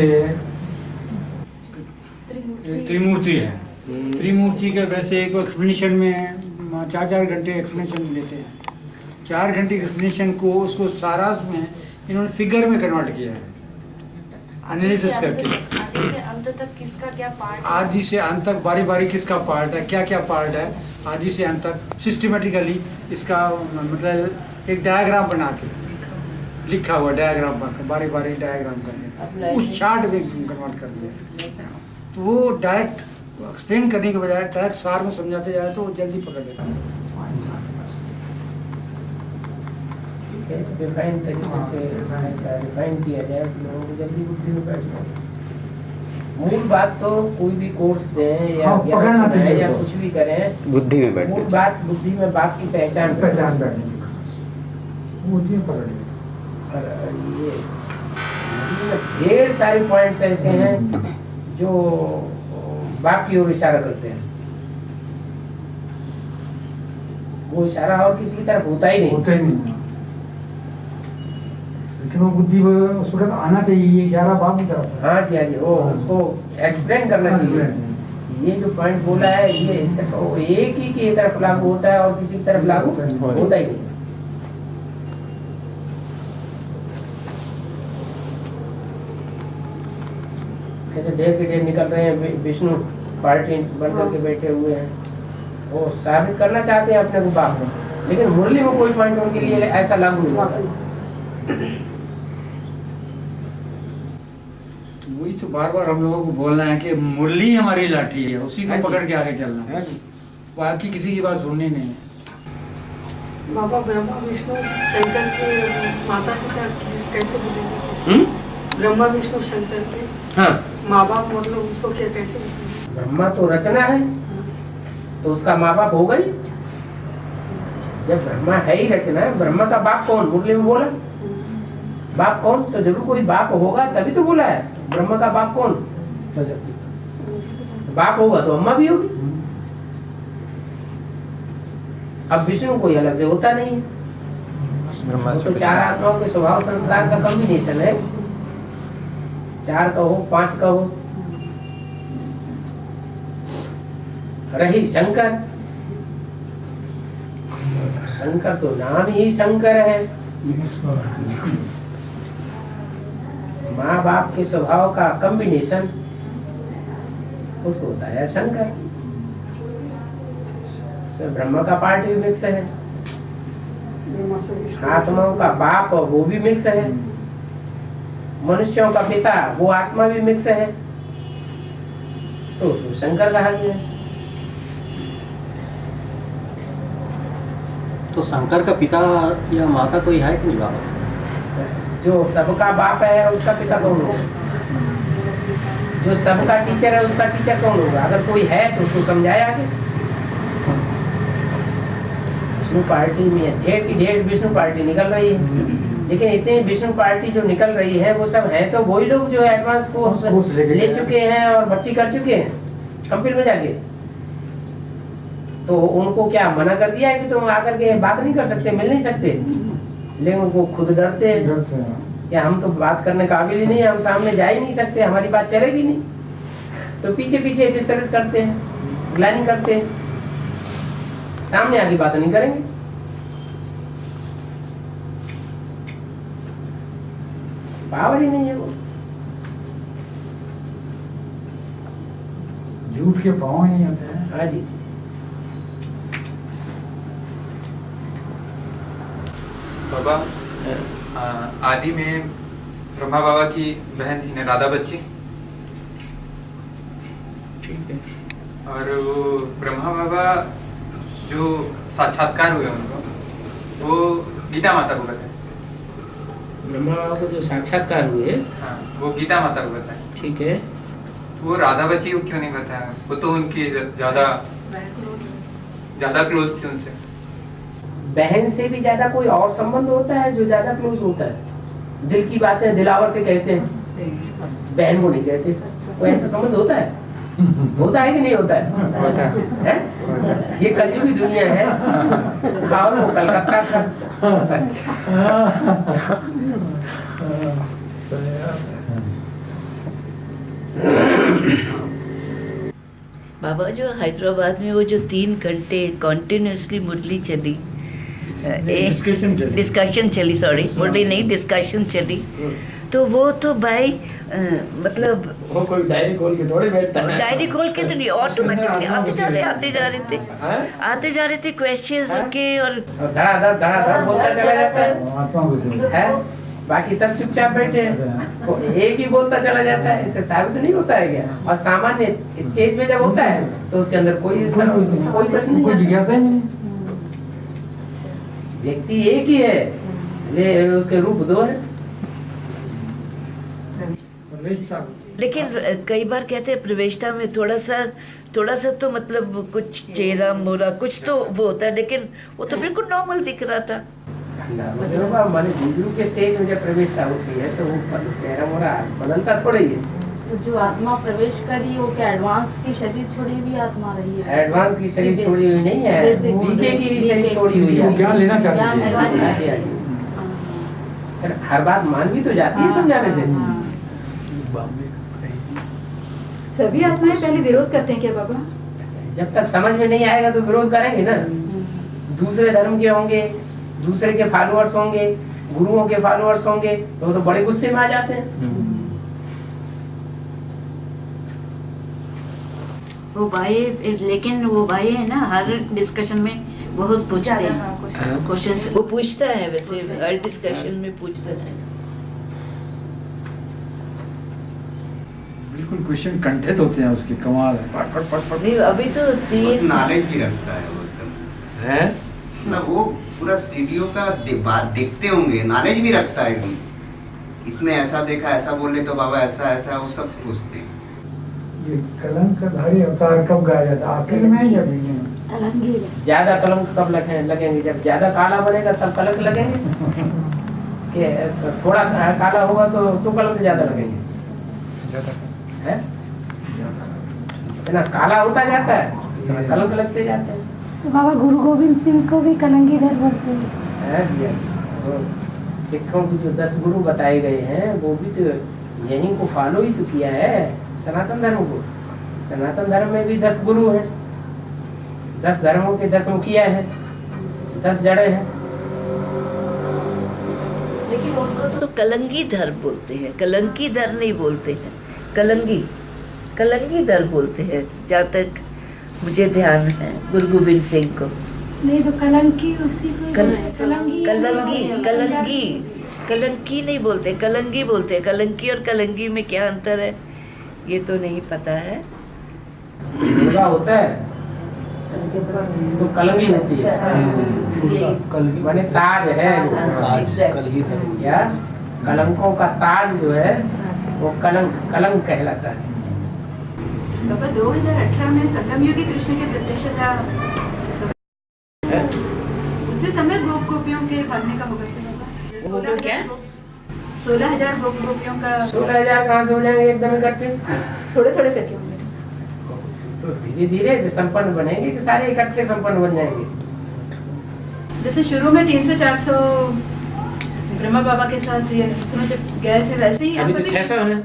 त्रिमूर्ति है, त्रिमूर्ति के वैसे एक एक्सप्लेनेशन में 4 घंटे एक्सप्लेनेशन लेते हैं। 4 घंटे एक्सप्लेनेशन को उसको सारांश में इन्होंने फिगर में कन्वर्ट किया है, एनालिसिस करके। आदि से अंत तक किसका क्या पार्ट है? आदि से अंत तक बारी बारी किसका पार्ट है, क्या क्या पार्ट है, आदि से अंत तक सिस्टमेटिकली इसका मतलब एक डायग्राम बना के लिखा हुआ, डायग्राम बना बारी बारी डायग्राम करके उस चार्ट में कन्वर्ट कर दिया। तो वो डायरेक्ट एक्सप्लेन करने के बजाय डायरेक्ट सार में समझाते जाए तो वो जल्दी पकड़ लेता है। रिफाइन तरीके से ऐसा रिफाइन किया जाए तो लोगों को जल्दी बुद्धि में बैठ जाए। मूल बात तो कोई भी कोर्स दें या ज्ञान दें या कुछ भी करें, बुद्धि में बैठ, मूल बात बुद्धि में बाप की पहचान बैठने, बुद्धि में पकड़ ले। ये ढेर सारे पॉइंट्स ऐसे हैं जो बाप की ओर इशारा करते हैं। वो इशारा और किसी की तरफ होता ही नहीं। लेकिन वो बुद्धि उस वक्त आना चाहिए, ये 11 बाप की तरफ। हाँ जी, हाँ जी, वो उसको एक्सप्लेन करना चाहिए। ये जो पॉइंट बोला है ये सिर्फ एक ही की तरफ लागू होता है और किसी की तरफ लागू होता ही नहीं। ढेर के ढेर निकल रहे हैं, विष्णु पार्टी बनकर के बैठे हुए हैं, वो साबित करना चाहते हैं अपने को बाप में, लेकिन मुरली में कोई पॉइंट उनके लिए ऐसा लागू नहीं होता। वही तो बार बार हम लोगों को बोलना है कि मुरली हमारी लाठी है, उसी को पकड़ के आगे चलना है, बाकी किसी की बात सुननी नहीं है। बाबा ब्रह्मा विष्णु शंकर के माता पिता कैसे बोलेंगे? ब्रह्मा विष्णु शंकर के हाँ माँ बाप, मतलब उसको क्या कैसे बोलेंगे? ब्रह्मा तो रचना है, तो उसका माँ बाप होगा ही। जब ब्रह्मा है ही रचना है, ब्रह्मा का बाप कौन? मुरली में बोला बाप कौन, तो जरूर कोई बाप होगा तभी तो बोला है। ब्रह्मा का बाप कौन? बाप होगा तो अम्मा भी होगी। अब विष्णु कोई अलग से होता नहीं है, तो 4 आत्माओं के स्वभाव संस्कार का कॉम्बिनेशन है। 4 का हो, 5 का हो। रही शंकर, शंकर तो नाम ही शंकर है। माँ बाप के स्वभाव का कॉम्बिनेशन, उसको होता है शंकर। तो ब्रह्मा का पार्ट भी मिक्स है, आत्माओं का बाप वो भी मिक्स है, मनुष्यों का पिता वो आत्मा भी मिक्स है, तो उसको शंकर कहा गया। तो शंकर का पिता या माता कोई है कि नहीं बाबा? जो सबका बाप है उसका पिता कौन होगा? जो सबका टीचर है उसका टीचर कौन होगा? अगर कोई है तो उसको समझाया आगे। विष्णु पार्टी में ढेर की ढेर विष्णु पार्टी निकल रही है, लेकिन इतनी विष्णु पार्टी जो निकल रही है वो सब है तो वही लोग जो एडवांस कोर्स ले चुके हैं और भर्ती कर चुके हैं कंप्यूटर में जाके। तो उनको क्या मना कर दिया है कि तुम आकर के बात नहीं कर सकते, मिल नहीं सकते? लेकिन उनको खुद डरते हैं कि हम तो बात करने काबिल ही नहीं है, हम सामने जा ही नहीं सकते, हमारी बात चलेगी नहीं, तो पीछे पीछे डिस्टर्बेंस करते हैं, प्लानिंग करते हैं, सामने आगे बात नहीं करेंगे। पावर ही नहीं है वो, झूठ के पाँव नहीं होते हैं। हाँ जी। बाबा, आदि में ब्रह्मा बाबा की बहन थी ना, राधा बच्ची, ठीक है, और वो ब्रह्मा बाबा जो साक्षात्कार हुए उनको, वो गीता माता को बताए। ब्रह्मा बाबा को जो साक्षात्कार हुए, हाँ, वो गीता माता को बताए। ठीक है, वो राधा बच्ची को क्यों नहीं बताया? वो तो उनकी ज्यादा क्लोज थी उनसे। बहन से भी ज्यादा कोई और संबंध होता है जो ज्यादा क्लोज होता है? दिल की बातें दिलावर से कहते हैं, बहन को नहीं कहते। कोई ऐसा संबंध होता है? होता है कि नहीं होता है? ये कलयुगी दुनिया है। और वो कलकत्ता था, बाबा जो हैदराबाद में वो जो 3 घंटे कॉन्टिन्यूसली मुरली चली, डिस्कशन चली, सॉरी मुरली नहीं डिस्कशन चली, तो वो तो भाई मतलब वो कोई डायरी खोल के थोड़े बैठता है। डायरी खोल के तो नहीं, ऑटोमेटिकली आते जा रहे थे क्वेश्चंस उनके, और धड़ाधड़ बोलता चला जाता है, बाकी सब चुपचाप बैठे हैं, वो एक ही बोलता चला जाता है। इससे साबित नहीं होता है क्या? और सामान्य स्टेज पे जब होता है तो उसके अंदर कोई प्रश्न नहीं, कोई जिज्ञासा नहीं, व्यक्ति एक ही है, ले उसके रूप 2 है। लेकिन कई बार कहते हैं प्रवेशता में थोड़ा सा तो मतलब कुछ चेहरा मोरा कुछ तो वो होता है, लेकिन वो तो बिल्कुल नॉर्मल दिख रहा था। माने गुरु के स्टेज में जब प्रवेशता होती है तो वो चेहरा मोरा बदलता थोड़ा ही है। तो जो आत्मा प्रवेश करी वो क्या एडवांस की शरीर छोड़ी हुई आत्मा रही है? एडवांस की शरीर छोड़ी हुई नहीं है, बीके की शरीर छोड़ी हुई है। ज्ञान लेना चाहती है, हर बात मान भी तो जाती है समझाने से। सभी आत्माएं पहले विरोध करते हैं क्या बाबा? जब तक समझ में नहीं आएगा तो विरोध करेंगे ना। दूसरे धर्म के होंगे, दूसरे के फॉलोअर्स होंगे, गुरुओं के फॉलोअर्स होंगे, तो बड़े गुस्से में आ जाते हैं। वो भाई, लेकिन वो भाई है ना हर डिस्कशन में बहुत पूछते हैं क्वेश्चन, वो पूछता है वैसे हर डिस्कशन में पूछता है। बिल्कुल क्वेश्चन कंठित होते हैं उसके, कमाल है। पट नहीं अभी तो नॉलेज भी रखता है वो एकदम है ना, वो पूरा सीडीओ का बात देखते होंगे, नॉलेज भी रखता है एकदम। इसमें ऐसा देखा, ऐसा बोले तो बाबा ऐसा ऐसा, वो सब पूछते हैं। ये कलंकधारी अवतार कब गाया जाता है? आखिर में या बीच में? ज्यादा कलंक कब लगेंगे? जब ज्यादा काला बनेगा तब कलंक लगेंगे। कि थोड़ा काला होगा तो कलंक ज्यादा लगेंगे है ना? काला होता जाता है कलंक लगते जाते हैं। तो बाबा गुरु गोविंद सिंह को भी कलंकीधर बोलते हैं। सिखों की जो 10 गुरु बताए गए हैं वो भी तो यहीं को फॉलो ही तो किया है, सनातन धर्म को। सनातन धर्म में भी 10 गुरु हैं, 10 धर्मों के 10 मुखिया हैं, 10 जड़े हैं। लेकिन उनको तो कलंकीधर बोलते हैं, कलंकीधर नहीं बोलते हैं, कलंकीधर बोलते हैं जहाँ तक मुझे ध्यान है। गुरु गोविंद सिंह को नहीं तो कलंकी उसी को कलंकी नहीं बोलते, कलंगी बोलते हैं। कलंकी और कलंगी में क्या अंतर है ये तो नहीं पता है। मुर्गा होता है तो कलंगी होती है, माने ताज है क्या? कलंकों का ताज जो है वो कलंक कहलाता है। बाबा 2018 में संगम योगी कृष्ण की प्रत्यक्षता, उसी समय गोपियों के भागने का होगा बाबा। क्या 16,000 गोपियों का? 16,000 कहाँ से हो जाएंगे एकदम इकट्ठे? थोड़े थोड़े करके होंगे तो धीरे धीरे संपन्न बनेंगे कि सारे इकट्ठे संपन्न बन जाएंगे। जैसे शुरू में 300-400 ब्रह्मा बाबा के साथ जब गए थे वैसे ही अभी तो 600 है।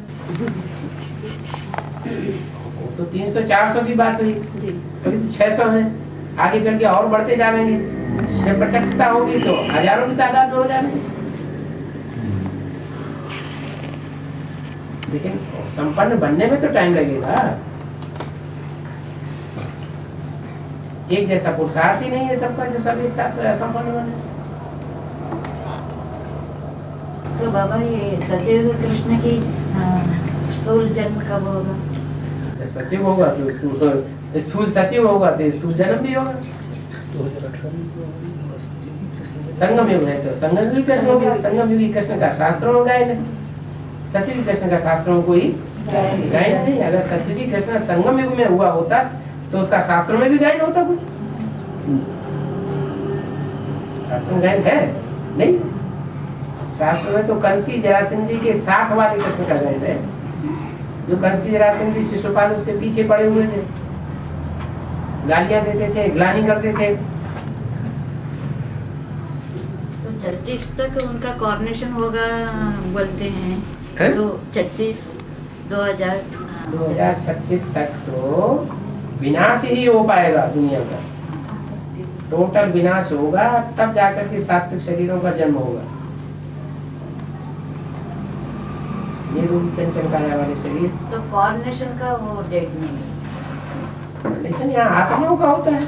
तो 300-400 की बात हुई, अभी तो 600 है। आगे चल के और बढ़ते जाएंगे, जब प्रत्यक्षता होगी तो हजारों की तादाद में हो जाएंगे। लेकिन संपन्न बनने में तो टाइम लगेगा। एक जैसा पुरुषार्थ ही नहीं है सबका जो सब एक साथ संपन्न बने। तो बाबा ये सत्ययुग कृष्ण की स्थूल जन्म कब होगा? सत्युग होगा तो स्थूल सत्युग होगा तो स्थूल जन्म भी होगा। संगम युग है तो संगम युगी कृष्ण हो गया। संगम युगी कृष्ण का शास्त्रों में गायन है, सत्युगी कृष्ण का शास्त्रों में कोई गायन नहीं। अगर सत्युगी कृष्ण संगम युग में हुआ होता तो उसका शास्त्रों में भी गायन होता कुछ? शास्त्रों में गायन है नहीं। शास्त्र में तो कंसी जरासंधी के 60 वाले कृष्ण का गायन है, जो कंसी जरासंधी शिशुपाल उसके पीछे पड़े हुए थे, गालियां देते थे, ग्लानि करते थे। तो 36 तक उनका कॉर्नेशन होगा बोलते हैं, हैं? तो 36 2036 तक तो विनाश ही हो पाएगा दुनिया का, टोटल विनाश होगा, तब जाकर के सात्विक शरीरों का जन्म होगा। ये रूप पेंशन काया वाले शरीर, तो कॉर्नेशन का वो डेट नहीं, कॉर्नेशन यहाँ आत्माओं का होता है।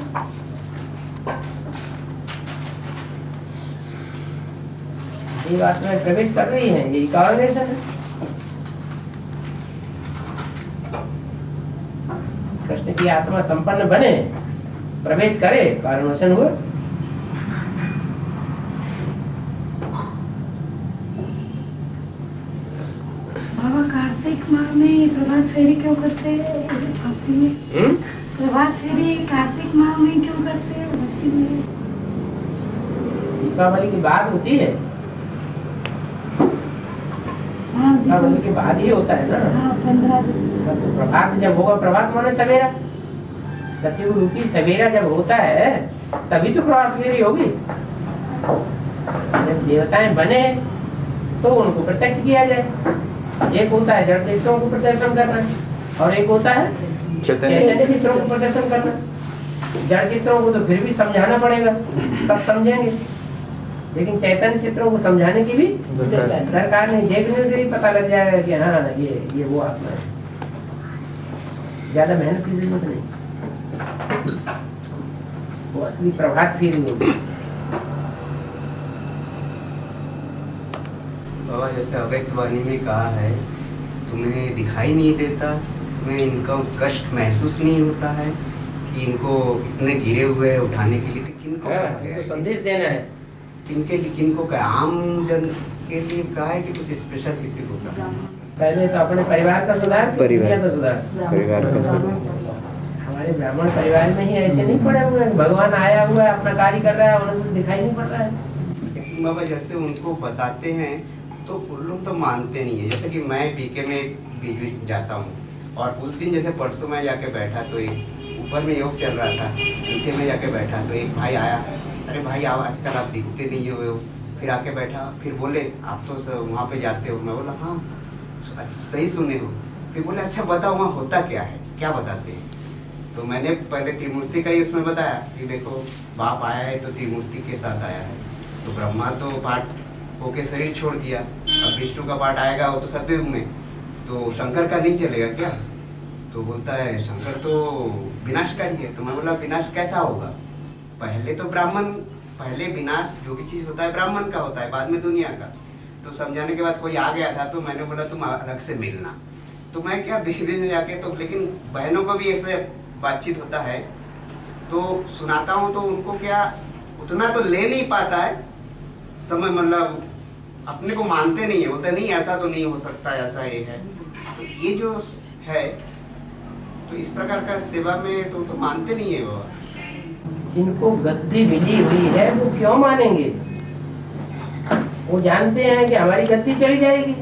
ये बात में प्रवेश कर रही है, यही कॉर्नेशन है। कृष्ण की आत्मा संपन्न बने, प्रवेश करे, कॉर्नेशन हुआ। बाबा कार्तिक माह में प्रभात फेरी क्यों करते हैं भक्ति में? प्रभात फेरी कार्तिक माह में क्यों करते हैं भक्ति में? दीपावली की बात होती है, हाँ, दीपावली के बाद ही होता है ना। हाँ, 15 दिन। तो प्रभात जब होगा, प्रभात माने सवेरा, सतयुग रूपी सवेरा जब होता है तभी तो प्रभात फेरी होगी। जब देवताएं बने तो उनको प्रत्यक्ष किया जाए। एक होता है जड़ चित्रों को प्रदर्शन करना, और एक होता है चैतन्य चित्रों को प्रदर्शन करना। जड़ चित्रों को तो फिर भी समझाना पड़ेगा, तब समझेंगे, लेकिन चैतन्य चित्रों को समझाने की भी दरकार नहीं, देखने से ही पता लग जाएगा कि हाँ ये वो आत्मा है। ज्यादा मेहनत की जरूरत नहीं, वो असली प्रभात फेरी होगी। बाबा जैसे अव्यक्त वाणी में कहा है, तुम्हें दिखाई नहीं देता, तुम्हें इनका कष्ट महसूस नहीं होता है कि इनको इतने गिरे हुए हैं उठाने के लिए, तो किनको कहा गया है? संदेश देना है किनके लिए, किनको कहा? आम जन के लिए कहा है कि कुछ स्पेशल किसी को कहा? पहले तो अपने परिवार का सुधार, दुनिया का सुधार। परिवार का सुधार। हमारे ब्राह्मण परिवार में ही ऐसे नहीं पड़े हुए हैं, भगवान आया हुआ है, अपना कार्य कर रहा है, उन्हें तो दिखाई नहीं पड़ रहा है। लेकिन बाबा जैसे उनको बताते हैं तो उन लोग तो मानते नहीं है। जैसे कि मैं बीके में बीच बीच जाता हूँ, और उस दिन जैसे परसों में जाके बैठा तो एक ऊपर में योग चल रहा था, नीचे में जाके बैठा तो एक भाई आया, अरे भाई आप आजकल आप दिखते नहीं हो। फिर आके बैठा, फिर बोले आप तो वहाँ पे जाते हो। मैं बोला हाँ सही सुने हो। फिर बोले अच्छा बताओ वहाँ होता क्या है, क्या बताते हैं? तो मैंने पहले त्रिमूर्ति का ही उसमें बताया कि देखो बाप आया है तो त्रिमूर्ति के साथ आया है, तो ब्रह्मा तो पाठ होके शरीर छोड़ दिया, अब विष्णु का पाठ आएगा वो तो सतयुग में, तो शंकर का नहीं चलेगा क्या? तो बोलता है शंकर तो विनाशकारी है। तो मैं बोला विनाश कैसा होगा? पहले तो ब्राह्मण, पहले विनाश जो भी चीज होता है ब्राह्मण का होता है, बाद में दुनिया का। तो समझाने के बाद कोई आ गया था तो मैंने बोला तुम अलग से मिलना। तो मैं क्या बेबी में जाके, तो लेकिन बहनों को भी ऐसे बातचीत होता है तो सुनाता हूँ, तो उनको क्या उतना तो ले नहीं पाता है समय, मतलब अपने को मानते नहीं है, बोलते नहीं ऐसा तो नहीं हो सकता, ऐसा ये है। तो ये जो है तो इस प्रकार का सेवा में तो मानते नहीं है वो। जिनको गद्दी मिली हुई है वो क्यों मानेंगे? वो जानते हैं कि हमारी गद्दी चली जाएगी,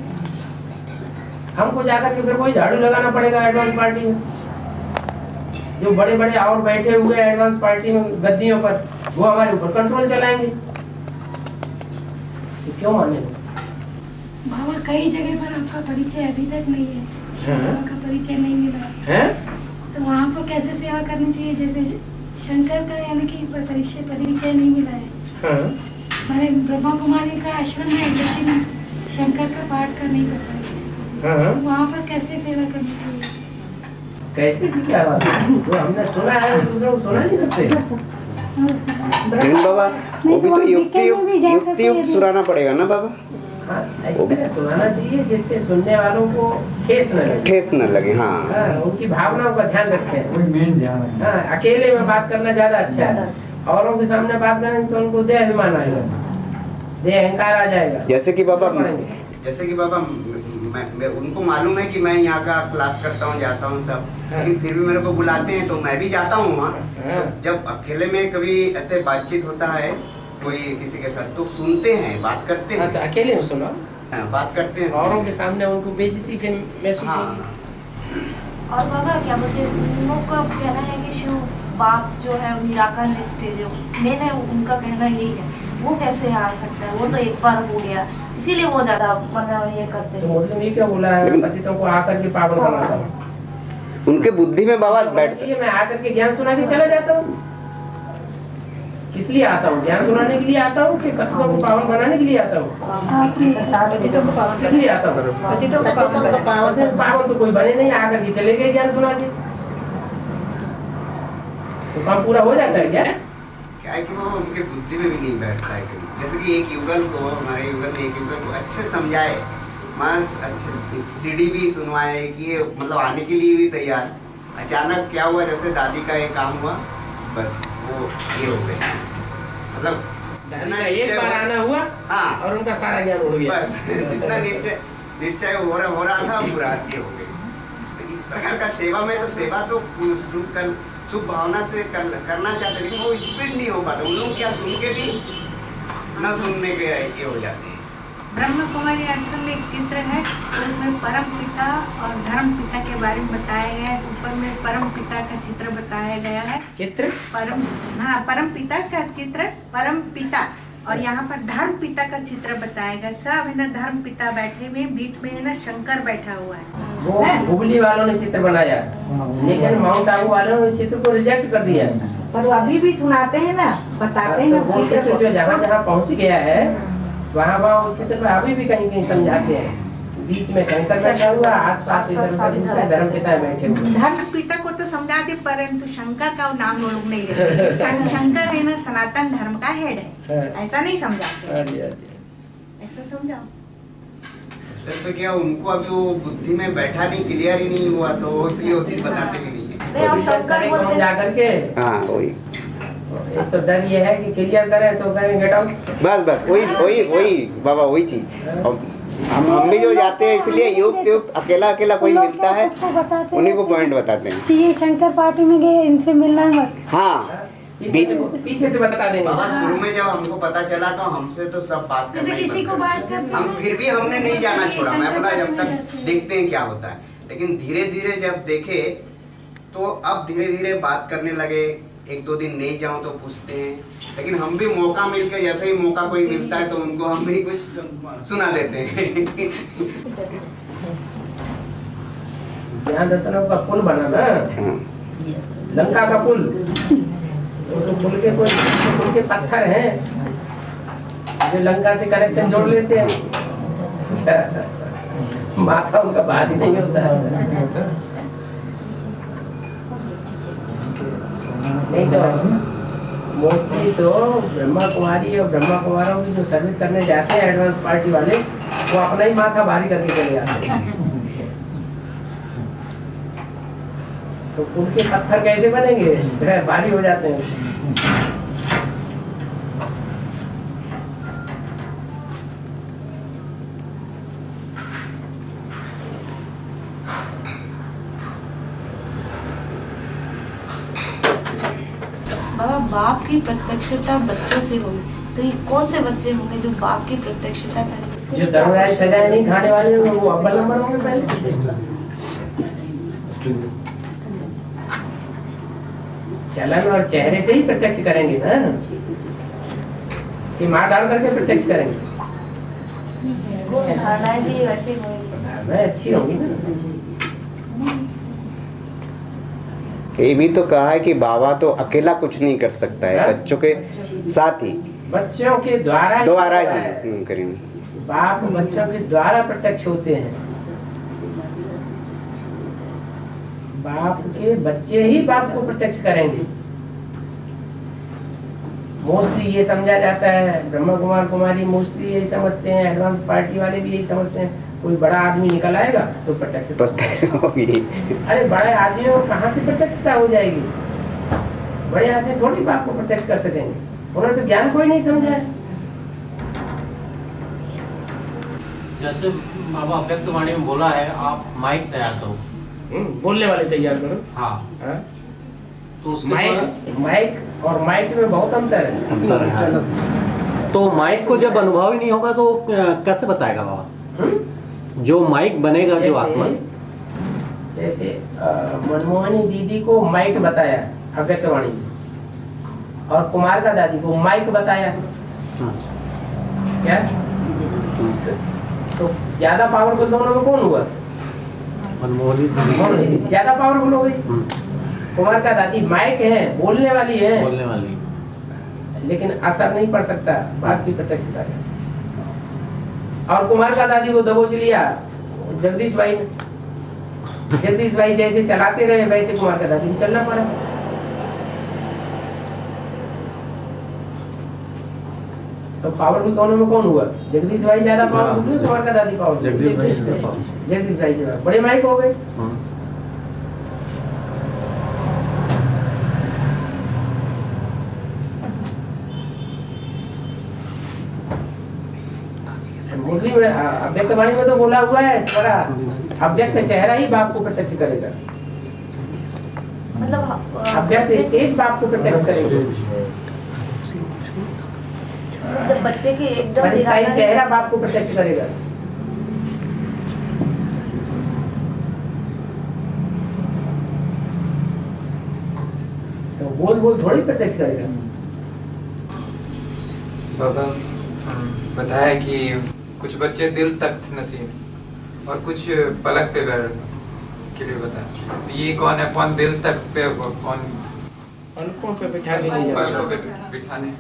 हमको जाकर के फिर कोई झाड़ू लगाना पड़ेगा एडवांस पार्टी में। जो बड़े बड़े और बैठे हुए एडवांस पार्टी में गद्दियों पर, वो हमारे ऊपर कंट्रोल चलाएंगे, तो क्यों मानेंगे? बाबा कई जगह पर आपका परिचय अभी तक नहीं है, शंकर का परिचय नहीं मिला है, तो वहाँ पर कैसे सेवा करनी चाहिए? जैसे शंकर का यानी कि परिचय नहीं मिला है। हमारे ब्रह्मा कुमारी का आश्रम है, लेकिन शंकर का पाठ का नहीं पता है किसी को, वहाँ पर कैसे सेवा करनी चाहिए? कैसे की क्या बात है? तो हमने सुना है, दूसरों को सुना नहीं सकते। बाबा वो भी तो युक्ति सुनाना पड़ेगा ना बाबा। हाँ, इस तरह सुनाना चाहिए जिससे सुनने वालों को ठेस न लगे। हाँ, उनकी भावनाओं का ध्यान रखें। हाँ, अकेले में बात करना ज्यादा अच्छा है, औरों के सामने बात करेंगे तो उनको देह अभिमान आएगा, देह अहंकार आ जाएगा। जैसे कि बाबा मैं उनको मालूम है कि मैं यहाँ का क्लास करता हूँ, जाता हूँ सब, लेकिन फिर भी मेरे को बुलाते हैं तो मैं भी जाता हूँ वहाँ। तो जब अकेले में कभी ऐसे बातचीत होता है कोई किसी के साथ तो सुनते हैं, बात करते हैं। तो अकेले में सुनो, बात करते हैं, औरों के सामने उनको बेइज्जती फिर महसूस होगी। और बाबा क्या बोलते हैं, उन लोग का कहना है कि शिव बाप जो है निराकार निष्ठे, जो मेन है उनका कहना यही है, वो कैसे आ सकता है? वो तो एक बार हो गया, इसीलिए वो ज्यादा मतलब ये करते तो हैं। मुस्लिम ये क्या बोला है, पतितों को आकर के पावन बनाता हूँ। उनके बुद्धि में बाबा बैठ मैं आकर के ज्ञान सुना के चला जाता हूँ। किस लिए आता हूँ? ज्ञान सुनाने के लिए आता हूँ कि पतितों को पावन बनाने के लिए आता हूँ? किस लिए आता हूँ? पावन तो कोई बने नहीं, आकर के चले गए ज्ञान सुना के, तो काम पूरा हो जाता है क्या? क्या है कि वो उनके बुद्धि में भी नहीं बैठता है कभी। जैसे कि एक युगल को, हमारे युगल ने एक युगल को अच्छे समझाए, मास अच्छे सीडी भी सुनवाए कि ये मतलब आने के लिए भी तैयार। अचानक क्या हुआ, जैसे दादी का एक काम हुआ, बस वो ये हो गए, मतलब एक बार आना हुआ, हाँ, और उनका सारा ज्ञान उड़ गया। बस जितना निश्चय हो रहा था पूरा ये हो गया। तो इस प्रकार का सेवा में तो सेवा तो शुभ भावना से करना चाहते, लेकिन वो स्पीड नहीं हो पाता। उन लोग क्या सुन के भी न सुनने के ये हो जाते हैं। ब्रह्म कुमारी आश्रम में एक चित्र है, उसमें परम पिता और धर्म पिता के बारे में बताया गया है। ऊपर में परम पिता का चित्र बताया गया है। चित्र परम पिता का चित्र, परम पिता, और यहाँ पर धर्म पिता का चित्र बताया गया। सब है ना धर्म पिता बैठे हुए, बीच में है ना शंकर बैठा हुआ है। वो हुबली वालों ने चित्र बनाया, लेकिन माउंट आबू वालों ने चित्र को रिजेक्ट कर दिया। पर वो अभी भी सुनाते हैं ना, बताते हैं ना। वो चित्र जो जहाँ जहाँ पहुँच गया है, वहाँ वो चित्र पे अभी भी कहीं कहीं समझाते हैं। बीच में शंकर बैठा हुआ, आसपास इधर उधर दूसरे धर्म पिता बैठे हुए। धर्म पिता को तो समझाते, परंतु शंकर का नाम वो लोग नहीं लेते। शंकर है ना सनातन धर्म का हेड है, ऐसा नहीं समझाते। ऐसा समझाओ। तो क्या उनको अभी वो बुद्धि में बैठा नहीं, क्लियर ही नहीं हुआ, तो इसलिए वो चीज बताते भी नहीं है। जाकर के हाँ वही, एक तो डर ये है कि क्लियर करें तो कहें गेट आउट। बस वही बाबा, वही चीज। हम भी जो जाते हैं इसलिए युक्त अकेला कोई मिलता है, उन्हीं को पॉइंट बताते हैं कि ये शंकर पार्टी में गए, इनसे मिलना मत। हाँ, पीछे से बता देंगे। बाबा शुरू में जब हमको पता चला तो हमसे तो सब बात करना ही किसी को बात करते हम, फिर भी हमने नहीं जाना छोड़ा। मैं बोला जब तक देखते हैं क्या होता है, लेकिन धीरे धीरे जब देखे तो अब धीरे धीरे बात करने लगे। एक दो दिन नहीं जाऊं तो पूछते हैं, लेकिन हम भी मौका मिलकर, जैसे ही मौका कोई मिलता है तो उनको हम भी कुछ सुना देते हैं। ज्ञान रत्नों का पुल बना ना, लंका का पुल, तो पुल के पत्थर हैं जो लंका से कनेक्शन जोड़ लेते हैं। माथा उनका बात ही नहीं होता है। नहीं तो मोस्टली तो ब्रह्मा कुमारी और ब्रह्मा कुमारों की जो सर्विस करने जाते हैं एडवांस पार्टी वाले, वो अपना ही माथा भारी करके चले जाते हैं। तो उनके पत्थर कैसे बनेंगे, भारी हो जाते हैं। बाप की प्रत्यक्षता बच्चों से होगी, तो ये कौन से बच्चे होंगे जो बाप की प्रत्यक्षता करेंगे? जो धर्मराज सजाए नहीं खाने वाले होंगे वो अव्वल नंबर होंगे पहले। चलन और चेहरे से ही प्रत्यक्ष करेंगे ना, कि मार डाल करके प्रत्यक्ष करेंगे। धारणाएं भी वैसे होंगी, धारणाएं अच्छी होंगी ना। ये भी तो कहा है कि बाबा तो अकेला कुछ नहीं कर सकता है, बच्चों के साथ ही, बच्चों के द्वारा ही करेंगे। बाप बच्चों के द्वारा प्रत्यक्ष होते हैं। बाप के बच्चे ही बाप को प्रत्यक्ष करेंगे। मोस्टली ये समझा जाता है, ब्रह्मा कुमार कुमारी मोस्टली यही समझते हैं, एडवांस पार्टी वाले भी यही समझते हैं, कोई बड़ा आदमी निकल आएगा तो प्रत्यक्ष होगी। अरे बड़े आदमियों को कहाँ से प्रत्यक्षता हो जाएगी? बड़े आदमी थोड़ी बाप को प्रत्यक्ष कर सकेंगे, उन्होंने तो ज्ञान कोई नहीं समझा है। जैसे बाबा अव्यक्तवाणी में बोला है, आप माइक तैयार करो, बोलने वाले तैयार करो। हाँ, तो उसके माइक और माइक में बहुत अंतर है। तो माइक को जब अनुभव ही नहीं होगा तो कैसे बताएगा बाबा? जो माइक बनेगा, जो आत्मा, जैसे मनमोहनी दीदी को माइक बताया अव्यक्तवाणी, और कुमार का दादी को माइक बताया, क्या? तो ज्यादा पावरफुल दोनों में कौन हुआ? मनमोहनी ज्यादा पावरफुल हो गई। कुमार का दादी माइक है, बोलने वाली है, लेकिन असर नहीं पड़ सकता बात की प्रत्यक्षता है। और कुमार का दादी को दबोच लिया जगदीश भाई ने। जगदीश भाई जैसे चलाते रहे वैसे कुमार का दादी को चलना पड़ा। तो पावरफुल दोनों में कौन हुआ? जगदीश भाई ज्यादा पावरफुल हुए, कुमार का दादी पावरफुल? जगदीश भाई से बड़े माइक हो गए। मुरली में अव्यक्त वाणी में तो बोला हुआ है, थोड़ा अव्यक्त चेहरा ही बाप को प्रत्यक्ष करेगा, मतलब अव्यक्त स्टेज बाप को प्रत्यक्ष करेगा। जब बच्चे के एकदम परिस्थिति चेहरा बाप को प्रत्यक्ष करेगा। तो बोल बोल थोड़ी प्रत्यक्ष करेगा। बाबा बताया कि कुछ बच्चे दिल तक नसीब और कुछ पलक पे बैठ के लिए बताया। तो ये कौन है? कौन दिल तक पे, कौन पलकों पे बिठा के ले जाएगा? पलकों पे बिठाने।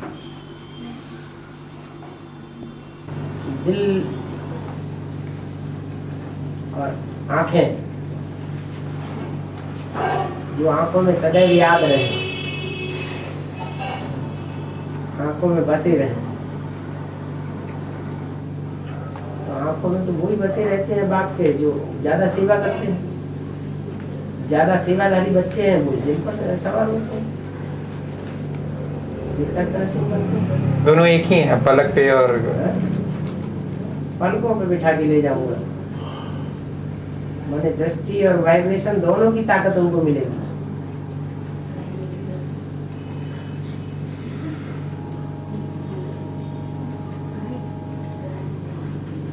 दिल और आंखें जो आंखों में सदैव याद रहे, आंखों में बसे रहे। तो आंखों में तो वही बसे रहते हैं बाप के जो ज्यादा सेवा करते हैं। ज्यादा सेवादारी बच्चे हैं वो दिल पर सवार होते हैं, दिल तक दर्शन करते हैं। दोनों एक ही है, पलक पे और पलकों पे बिठा के ले जाऊंगा। मैंने दृष्टि और वाइब्रेशन दोनों की ताकत उनको मिलेगी।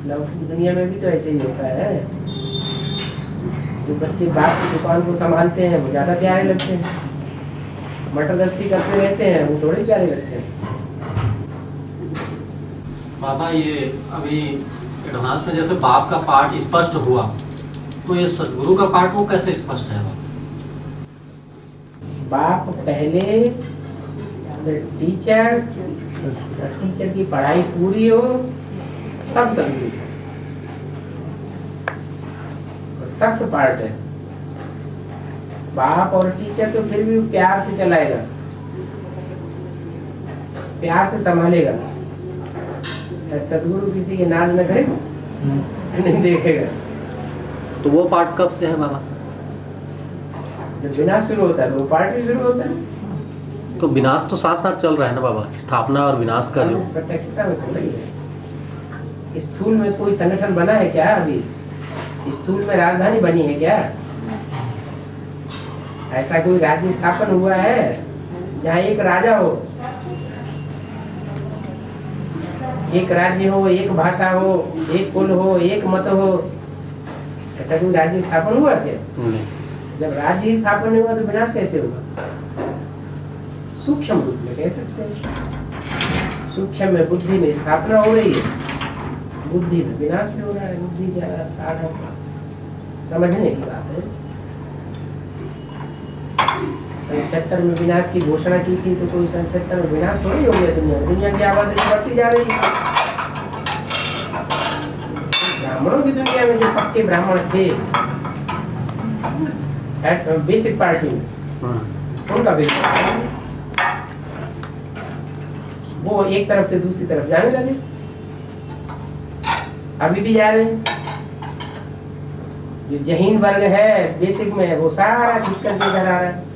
लौकिक दुनिया में भी तो ऐसे ही होता है। जो बच्चे बाप की दुकान को संभालते हैं वो ज्यादा प्यारे लगते हैं, मटर गश्ती करते रहते हैं वो थोड़े प्यारे लगते हैं। बाबा ये अभी एडवांस में जैसे बाप का पार्ट स्पष्ट हुआ, तो ये सदगुरु का पार्ट वो कैसे स्पष्ट है? बाप पहले टीचर की पढ़ाई पूरी हो तब सदगुरु। सख्त पार्ट है। बाप और टीचर तो फिर भी प्यार से चलाएगा, प्यार से संभालेगा। सदगुरु किसी के नाज न करे, नहीं देखेगा। तो वो पार्ट कब से है बाबा? जब विनाश शुरू होता है तो वो पार्ट भी शुरू होता है। तो विनाश तो साथ साथ चल रहा है ना बाबा, स्थापना और विनाश का जो प्रत्यक्षता में थोड़ा ही है। स्थूल में कोई संगठन बना है क्या? अभी स्थूल में राजधानी बनी है क्या? ऐसा कोई राज्य स्थापन हुआ है जहाँ एक राजा हो, एक राज्य हो, एक भाषा हो, एक कुल हो, एक मत हो? ऐसा कोई राज्य स्थापन हुआ क्या? जब राज्य स्थापन नहीं हुआ तो विनाश कैसे होगा? सूक्ष्म रूप में कह सकते हैं। सूक्ष्म में बुद्धि में स्थापना हो रही है, बुद्धि में विनाश भी हो रहा है। बुद्धि ज्यादा समझने की बात है। 76 में विनाश की घोषणा की थी तो कोई 76 में विनाश थोड़ी हो गया। दुनिया की आबादी बढ़ती जा रही है। ब्राह्मणों की दुनिया में जो पक्के ब्राह्मण थे बेसिक पार्टी में, उनका बेसिक वो एक तरफ से दूसरी तरफ जाने लगे, अभी भी जा रहे हैं। जो जहीन वर्ग है बेसिक में वो सारा खींच करके इधर आ रहा है।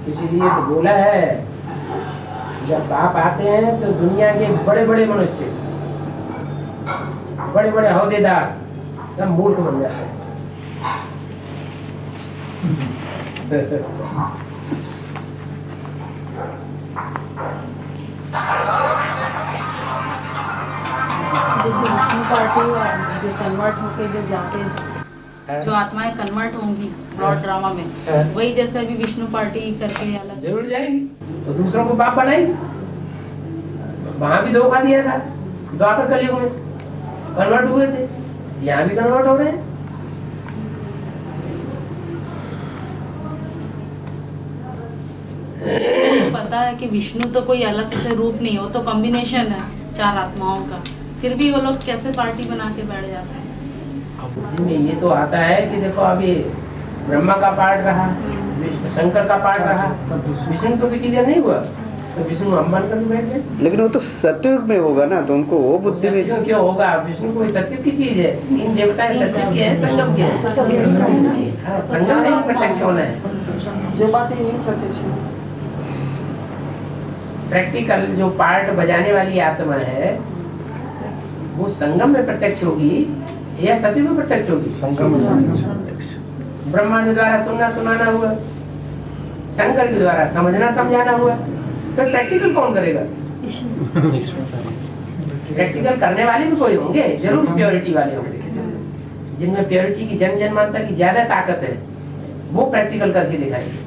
इसीलिए तो बोला है जब बाप आते हैं तो दुनिया के बड़े बड़े मनुष्य, बड़े बड़े अहदेदार सब मूर्ख बन जाते हैं। जैसे विष्णु पार्टी जो कन्वर्ट होके जो जाते जो आत्माएं कन्वर्ट होंगी ब्रॉड ड्रामा में, वही जैसे अभी विष्णु पार्टी करके अलग जरूर जाएंगी, तो दूसरों को बाप बनाएंगे। वहां भी धोखा दिया था, द्वापर कलयुग में कन्वर्ट हुए थे, यहाँ भी कन्वर्ट हो रहे हैं। पता है कि विष्णु तो कोई अलग से रूप नहीं हो, तो कॉम्बिनेशन है चार आत्माओं का, फिर भी वो लोग कैसे पार्टी बना के बैठ जाते हैं। में ये तो आता है कि देखो अभी ब्रह्मा का पार्ट रहा, शंकर का पार्ट रहा, विष्णु तो भी क्लियर नहीं हुआ, तो विष्णु हम बनकर भी बैठ गए। लेकिन वो तो सत्युग में होगा ना, तो उनको वो बुद्धि में क्यों होगा? विष्णु कोई सत्य की चीज है, इन देवताएं सत्य के हैं, संगम के हैं। संगम नहीं प्रत्यक्ष होना है, जो बात है यही प्रत्यक्ष है। प्रैक्टिकल जो पार्ट बजाने वाली आत्मा है वो संगम में प्रत्यक्ष होगी या सत्य में प्रत्यक्ष होगी? संगम में। ब्रह्मा के द्वारा सुनना सुनाना हुआ, शंकर के द्वारा समझना समझाना हुआ, तो प्रैक्टिकल कौन करेगा? प्रैक्टिकल करने वाले भी कोई होंगे, जरूर प्योरिटी वाले होंगे, जिनमें प्योरिटी की जन जन्मांतर की ज्यादा ताकत है, वो प्रैक्टिकल करके दिखाएंगे।